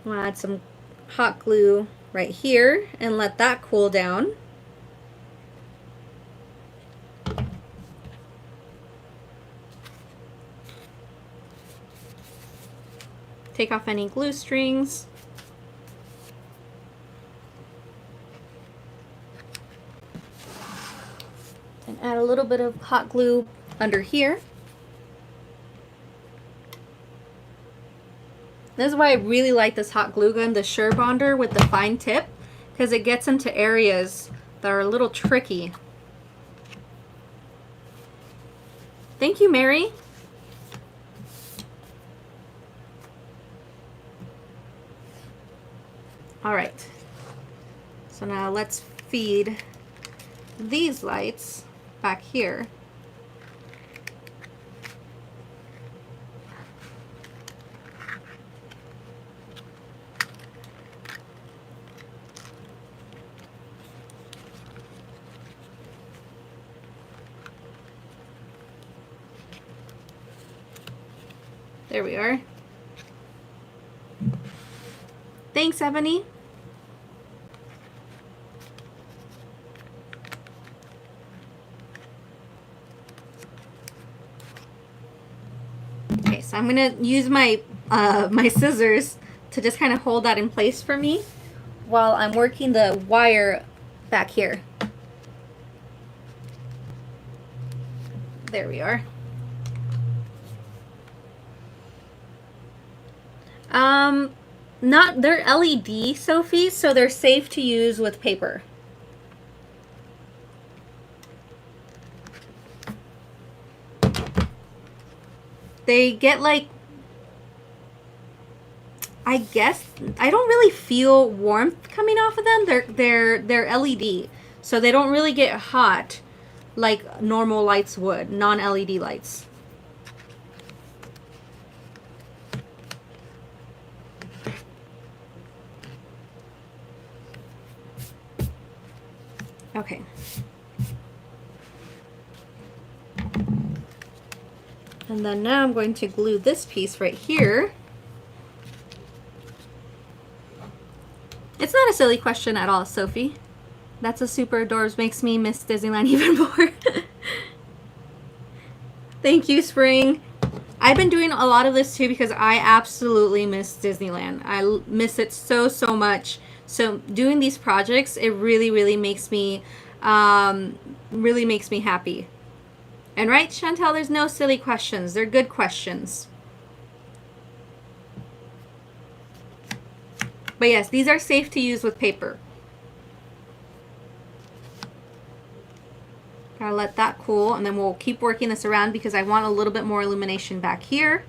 We'll add some hot glue right here and let that cool down. Take off any glue strings. And add a little bit of hot glue under here. This is why I really like this hot glue gun, the Sure Bonder with the fine tip, because it gets into areas that are a little tricky. Thank you, Mary. All right, so now let's feed these lights back here. There we are. Thanks, Ebony. Okay, so I'm gonna use my my scissors to just kind of hold that in place for me while I'm working the wire back here. There we are. They're LED, Sophie, so they're safe to use with paper. They get like, I guess, I don't really feel warmth coming off of them. They're LED, so they don't really get hot like normal lights would, non-LED lights. Okay. And then now I'm going to glue this piece right here. It's not a silly question at all, Sophie. That's a super adorbs, makes me miss Disneyland even more. Thank you, Spring. I've been doing a lot of this too because I absolutely miss Disneyland. I miss it so, so much. So doing these projects, it really makes me happy. And right, Chantel, there's no silly questions. They're good questions. But yes, these are safe to use with paper. Gotta let that cool, and then we'll keep working this around because I want a little bit more illumination back here.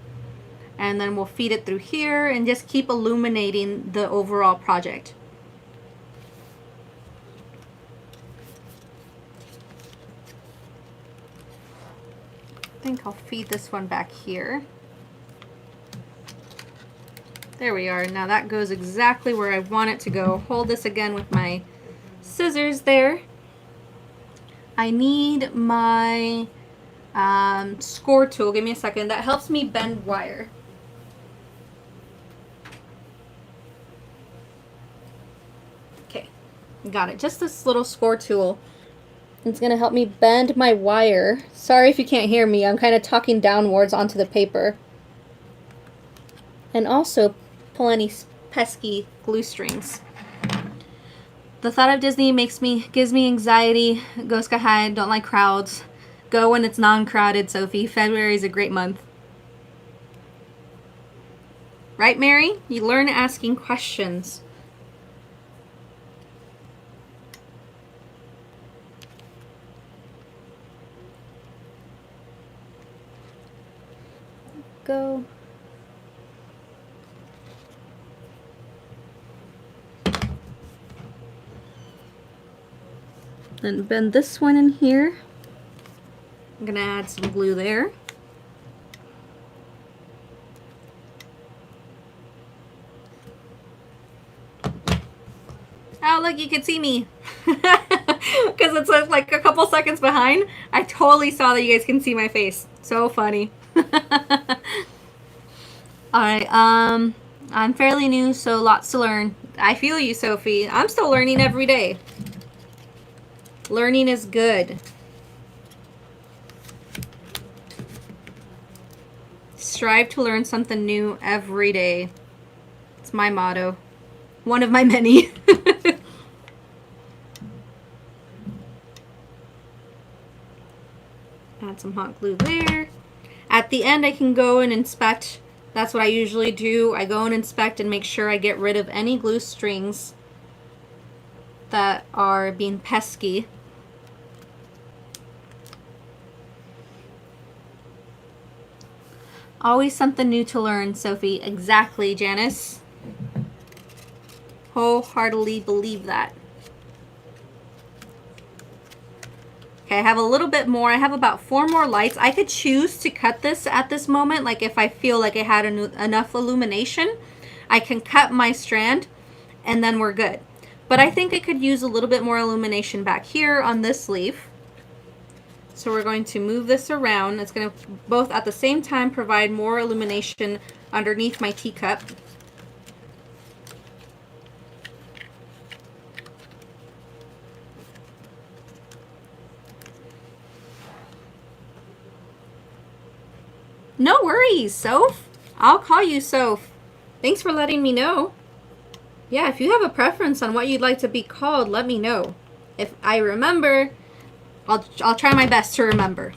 And then we'll feed it through here and just keep illuminating the overall project. I think I'll feed this one back here. There we are. Now that goes exactly where I want it to go. Hold this again with my scissors there. I need my score tool. Give me a second. That helps me bend wire. Okay, got it. Just this little score tool. It's going to help me bend my wire. Sorry if you can't hear me. I'm kind of talking downwards onto the paper. And also pull any pesky glue strings. The thought of Disney gives me anxiety. Go sky high, don't like crowds. Go when it's non-crowded, Sophie. February is a great month. Right, Mary? You learn asking questions. Go. Then bend this one in here. I'm gonna add some glue there. Oh, look, you can see me. Because it's like a couple seconds behind. I totally saw that you guys can see my face. So funny. Alright, I'm fairly new, so lots to learn. I feel you, Sophie. I'm still learning every day. Learning is good. Strive to learn something new every day. It's my motto. One of my many. Add some hot glue there. At the end, I can go and inspect. That's what I usually do. I go and inspect and make sure I get rid of any glue strings that are being pesky. Always something new to learn, Sophie. Exactly, Janice. Wholeheartedly believe that. Okay, I have a little bit more. I have about 4 more lights. I could choose to cut this at this moment. Like if I feel like it had enough illumination, I can cut my strand and then we're good. But I think I could use a little bit more illumination back here on this leaf. So we're going to move this around. It's going to both at the same time provide more illumination underneath my teacup. No worries, Soph. I'll call you Soph. Thanks for letting me know. Yeah, if you have a preference on what you'd like to be called, let me know. If I remember, I'll try my best to remember.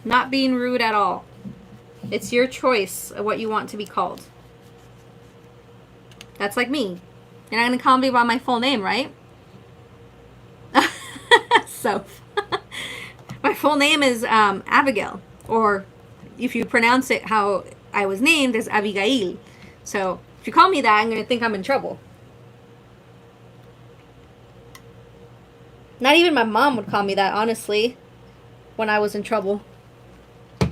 Not being rude at all. It's your choice of what you want to be called. That's like me. You're not going to call me by my full name, right? Soph. My full name is Abigail. Or if you pronounce it how I was named, is Abigail. So if you call me that, I'm going to think I'm in trouble. Not even my mom would call me that, honestly, when I was in trouble. So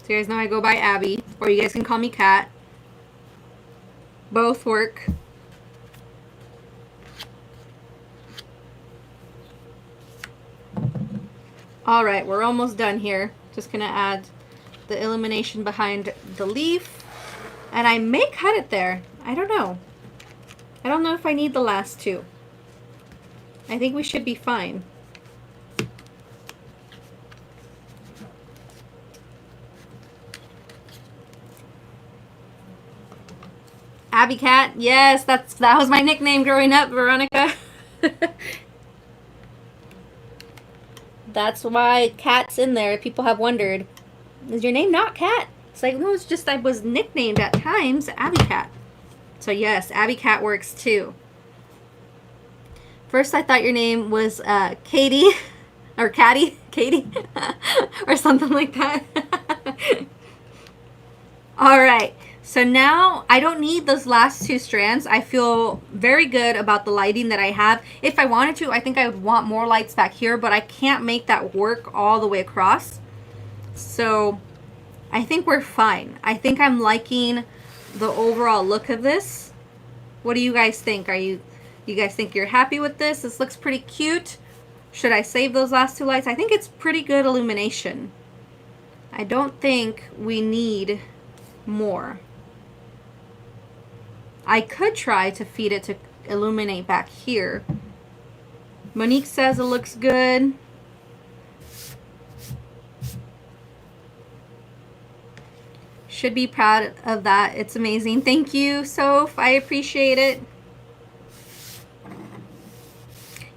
you guys know I go by Abby, or you guys can call me Kat. Both work. All right, we're almost done here. Just gonna add the illumination behind the leaf. And I may cut it there. I don't know. I don't know if I need the last two. I think we should be fine. Abby Cat, yes, that was my nickname growing up, Veronica. That's why Cat's in there. People have wondered, is your name not Cat? It's like, no, it's just I was nicknamed at times Abby Cat. So yes, Abby Cat works too. First I thought your name was Katie, or Catty, Katie, or something like that. All right, so now I don't need those last two strands. I feel very good about the lighting that I have. If I wanted to, I think I would want more lights back here, but I can't make that work all the way across. So I think we're fine. I think I'm liking the overall look of this. What do you guys think? You guys think you're happy with this? This looks pretty cute. Should I save those last two lights? I think it's pretty good illumination. I don't think we need more. I could try to feed it to illuminate back here. Monique says it looks good. Should be proud of that. It's amazing. Thank you, Soph. I appreciate it.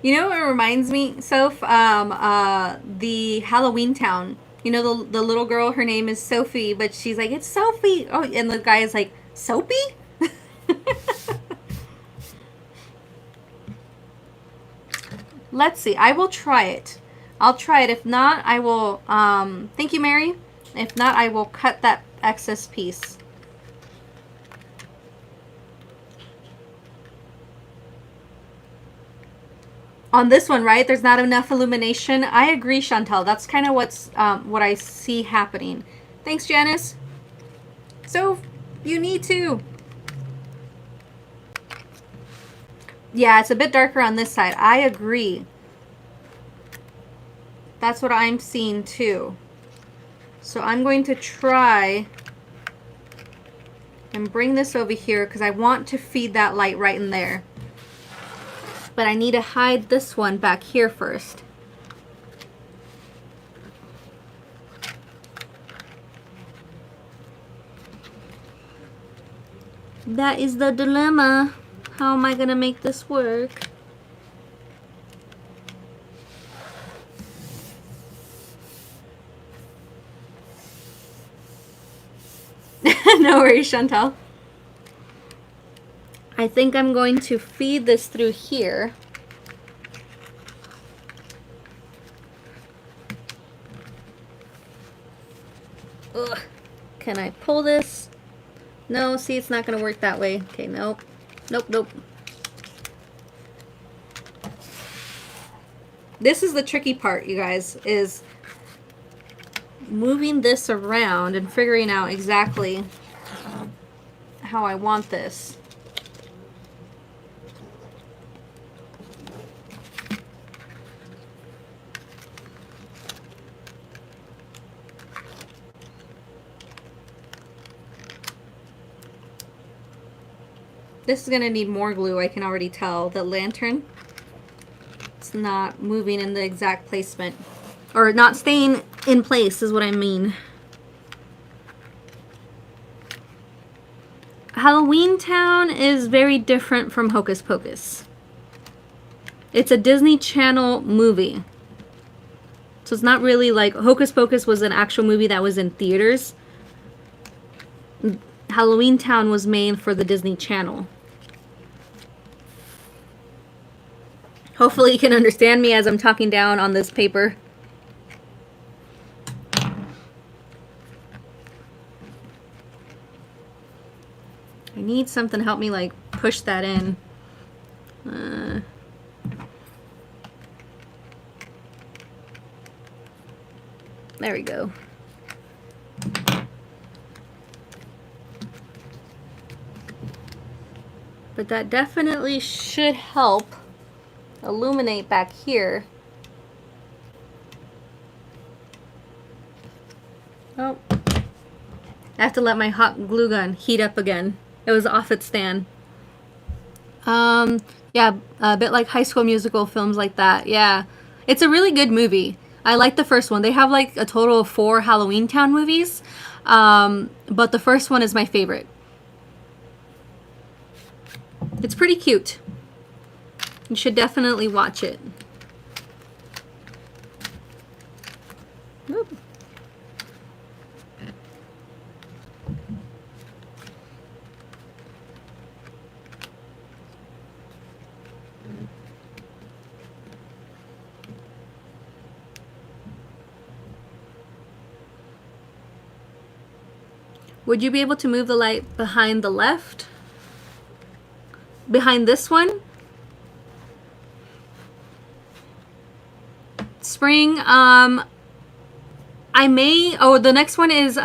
You know what it reminds me, Soph? The Halloween Town. You know the little girl, her name is Sophie, but she's like, it's Sophie. Oh, and the guy is like, Soapy? Let's see. I will try it. I'll try it. If not, I will, thank you, Mary. If not, I will cut that excess piece. On this one, right? There's not enough illumination. I agree, Chantel. That's kind of what I see happening. Thanks, Janice. So, you need to. Yeah, it's a bit darker on this side. I agree. That's what I'm seeing too. So I'm going to try and bring this over here because I want to feed that light right in there. But I need to hide this one back here first. That is the dilemma. How am I going to make this work? No worries, Chantal. I think I'm going to feed this through here. Ugh. Can I pull this? No, see, it's not going to work that way. Okay, nope. Nope, nope. This is the tricky part, you guys, is moving this around and figuring out exactly how I want this. This is gonna need more glue, I can already tell. The lantern, it's not moving in the exact placement. Or not staying in place is what I mean. Halloween Town is very different from Hocus Pocus. It's a Disney Channel movie. So it's not really like Hocus Pocus was an actual movie that was in theaters. Halloween Town was made for the Disney Channel. Hopefully you can understand me as I'm talking down on this paper. I need something to help me like push that in. There we go. But that definitely should help illuminate back here. Oh, I have to let my hot glue gun heat up again. It was off its stand. Yeah, a bit like High School Musical, films like that. Yeah, it's a really good movie. I like the first one. They have like a total of 4 Halloween Town movies, but the first one is my favorite. It's pretty cute. You should definitely watch it. Oop. Would you be able to move the light behind the left? Behind this one? Spring, I may, oh, the next one is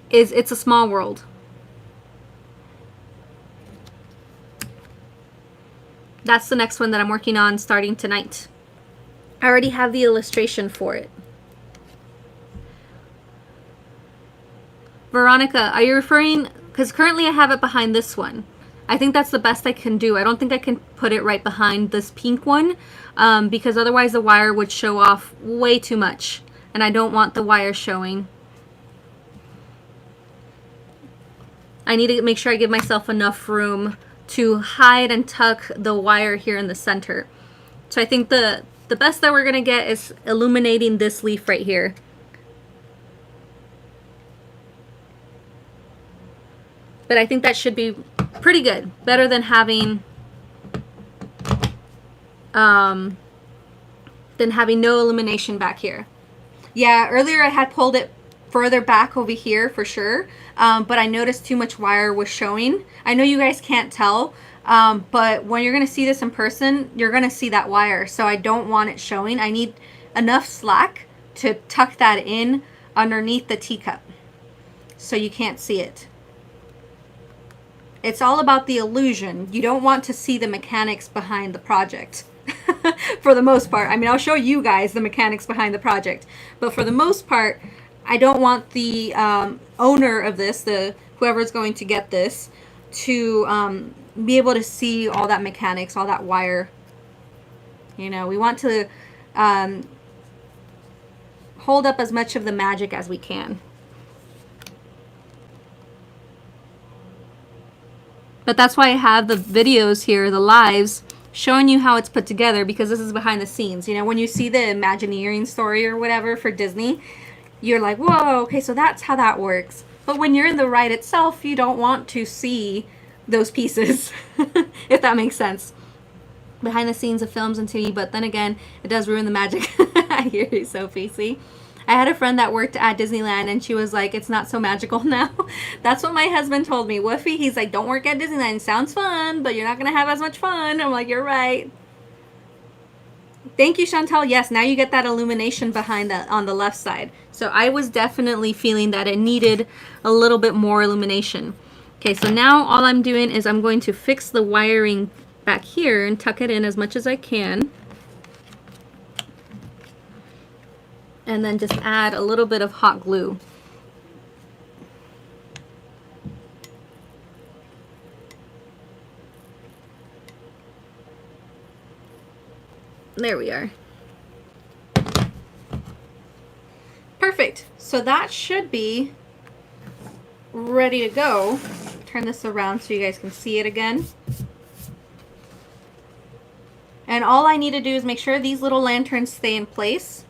It's a Small World. That's the next one that I'm working on starting tonight. I already have the illustration for it. Veronica, are you referring, because currently I have it behind this one. I think that's the best I can do. I don't think I can put it right behind this pink one, because otherwise the wire would show off way too much. And I don't want the wire showing. I need to make sure I give myself enough room to hide and tuck the wire here in the center. So I think the best that we're going to get is illuminating this leaf right here. But I think that should be pretty good. Better than having no illumination back here. Yeah, earlier I had pulled it further back over here for sure. But I noticed too much wire was showing. I know you guys can't tell, but when you're going to see this in person, you're going to see that wire. So I don't want it showing. I need enough slack to tuck that in underneath the teacup so you can't see it. It's all about the illusion. You don't want to see the mechanics behind the project. For the most part. I mean, I'll show you guys the mechanics behind the project. But for the most part, I don't want the owner of this, whoever's going to get this, to be able to see all that mechanics, all that wire. You know, we want to hold up as much of the magic as we can. But that's why I have the videos here, the lives, showing you how it's put together, because this is behind the scenes. You know, when you see the Imagineering story or whatever for Disney, you're like, whoa, okay, so that's how that works. But when you're in the ride itself, you don't want to see those pieces, if that makes sense. Behind the scenes of films and TV, but then again, it does ruin the magic. I hear you, Sophie, see? I had a friend that worked at Disneyland, and she was like, it's not so magical now. That's what my husband told me. Woofy, he's like, don't work at Disneyland. Sounds fun, but you're not going to have as much fun. I'm like, you're right. Thank you, Chantel. Yes, now you get that illumination behind that on the left side. So I was definitely feeling that it needed a little bit more illumination. Okay, so now all I'm doing is I'm going to fix the wiring back here and tuck it in as much as I can. And then just add a little bit of hot glue. There we are. Perfect. So that should be ready to go. Turn this around so you guys can see it again. And all I need to do is make sure these little lanterns stay in place.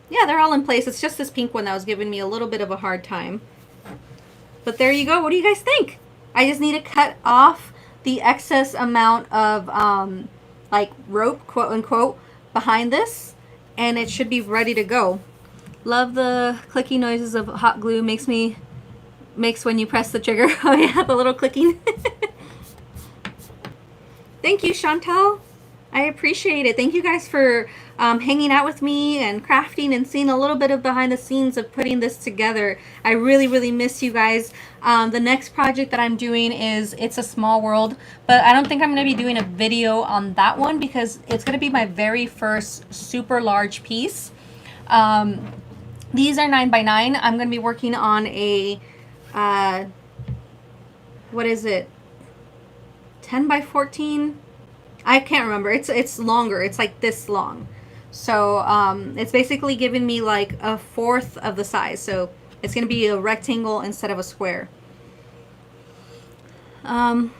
Yeah, they're all in place. It's just this pink one that was giving me a little bit of a hard time. But there you go. What do you guys think? I just need to cut off the excess amount of like rope, quote unquote, behind this, and it should be ready to go. Love the clicky noises of hot glue. Makes when you press the trigger. Oh yeah, the little clicking. Thank you, Chantel. I appreciate it. Thank you guys for hanging out with me and crafting and seeing a little bit of behind the scenes of putting this together. I really, really miss you guys. The next project that I'm doing is It's a Small World, but I don't think I'm going to be doing a video on that one because it's going to be my very first super large piece. These are 9x9. I'm going to be working on a, what is it? 10x14. I can't remember. It's longer. It's like this long. So it's basically giving me like a fourth of the size. So it's going to be a rectangle instead of a square. I'm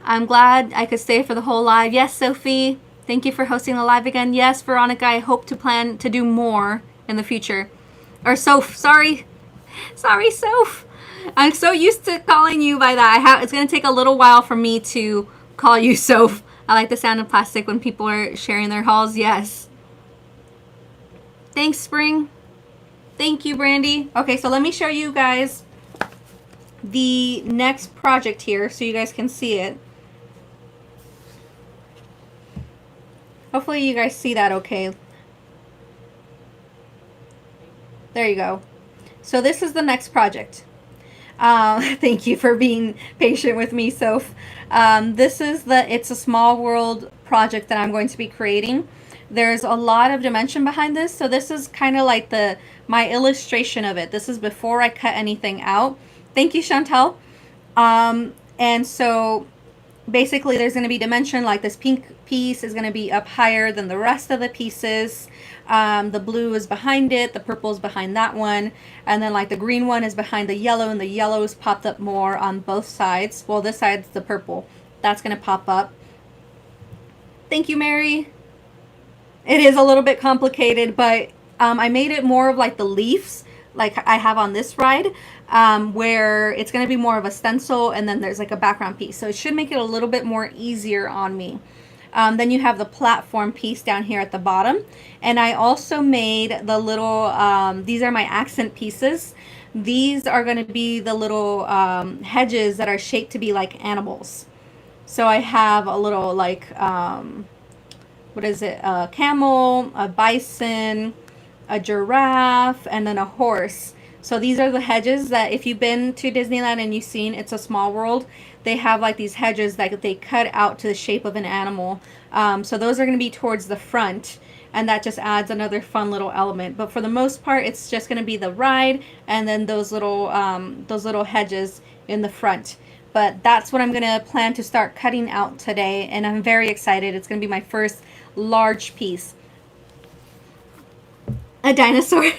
glad I could stay for the whole live. Yes, Sophie. Thank you for hosting the live again. Yes, Veronica. I hope to plan to do more in the future. Or Soph. Sorry, Soph. I'm so used to calling you by that. It's going to take a little while for me to call you Soph. I like the sound of plastic when people are sharing their hauls. Yes. Thanks, Spring. Thank you, Brandy. Okay, so let me show you guys the next project here so you guys can see it. Hopefully you guys see that okay. There you go. So this is the next project. Thank you for being patient with me, Soph. This is the It's a Small World project that I'm going to be creating. There's a lot of dimension behind this, so this is kind of like my illustration of it. This is before I cut anything out. Thank you, Chantel. And so basically there's going to be dimension, like this pink piece is going to be up higher than the rest of the pieces. The blue is behind it, the purple is behind that one, and then like the green one is behind the yellow, and the yellow is popped up more on both sides. Well, this side's the purple. That's going to pop up. Thank you, Mary. It is a little bit complicated, but I made it more of like the leaves like I have on this ride, where it's going to be more of a stencil, and then there's like a background piece. So it should make it a little bit more easier on me. Then you have the platform piece down here at the bottom. And I also made the little, these are my accent pieces. These are going to be the little hedges that are shaped to be like animals. So I have a little like, what is it? A camel, a bison, a giraffe, and then a horse. So these are the hedges that if you've been to Disneyland and you've seen It's a Small World, they have like these hedges that they cut out to the shape of an animal. So those are going to be towards the front, and that just adds another fun little element. But for the most part, it's just going to be the ride and then those little hedges in the front. But that's what I'm going to plan to start cutting out today, and I'm very excited. It's going to be my first large piece. A dinosaur.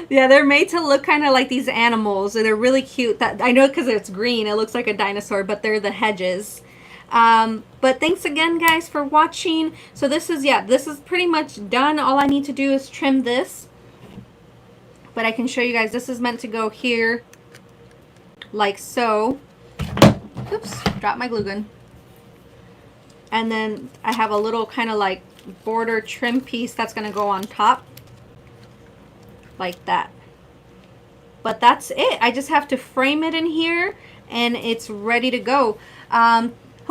Yeah, they're made to look kind of like these animals. They're really cute. That I know because it's green, it looks like a dinosaur, but they're the hedges. But thanks again, guys, for watching. So this is pretty much done. All I need to do is trim this. But I can show you guys, this is meant to go here like so. Oops, dropped my glue gun. And then I have a little kind of like border trim piece that's going to go on top. Like that. But that's it. I just have to frame it in here and it's ready to go.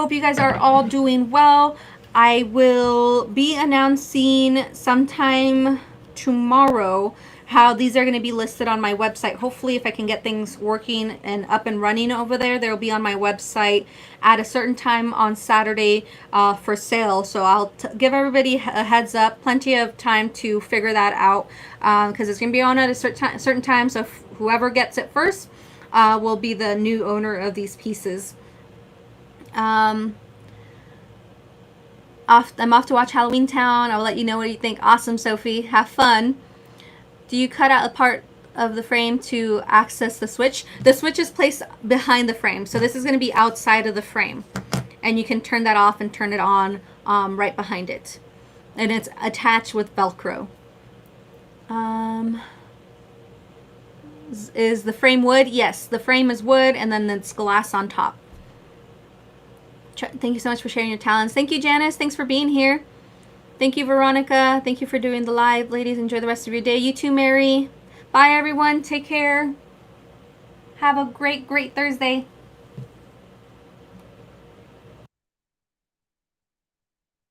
Hope you guys are all doing well. I will be announcing sometime tomorrow how these are going to be listed on my website. Hopefully, if I can get things working and up and running over there, they'll be on my website at a certain time on Saturday for sale. So I'll give everybody a heads up, plenty of time to figure that out, because it's going to be on at a certain time. So whoever gets it first will be the new owner of these pieces. I'm off to watch Halloween Town. I'll let you know what you think. Awesome, Sophie. Have fun. Do you cut out a part of the frame to access the switch? The switch is placed behind the frame, so this is going to be outside of the frame, and you can turn that off and turn it on right behind it, and it's attached with Velcro. Is the frame wood? Yes, the frame is wood, and then it's glass on top. Thank you so much for sharing your talents. Thank you, Janice. Thanks for being here. Thank you, Veronica. Thank you for doing the live. Ladies, enjoy the rest of your day. You too, Mary. Bye, everyone. Take care. Have a great, great Thursday.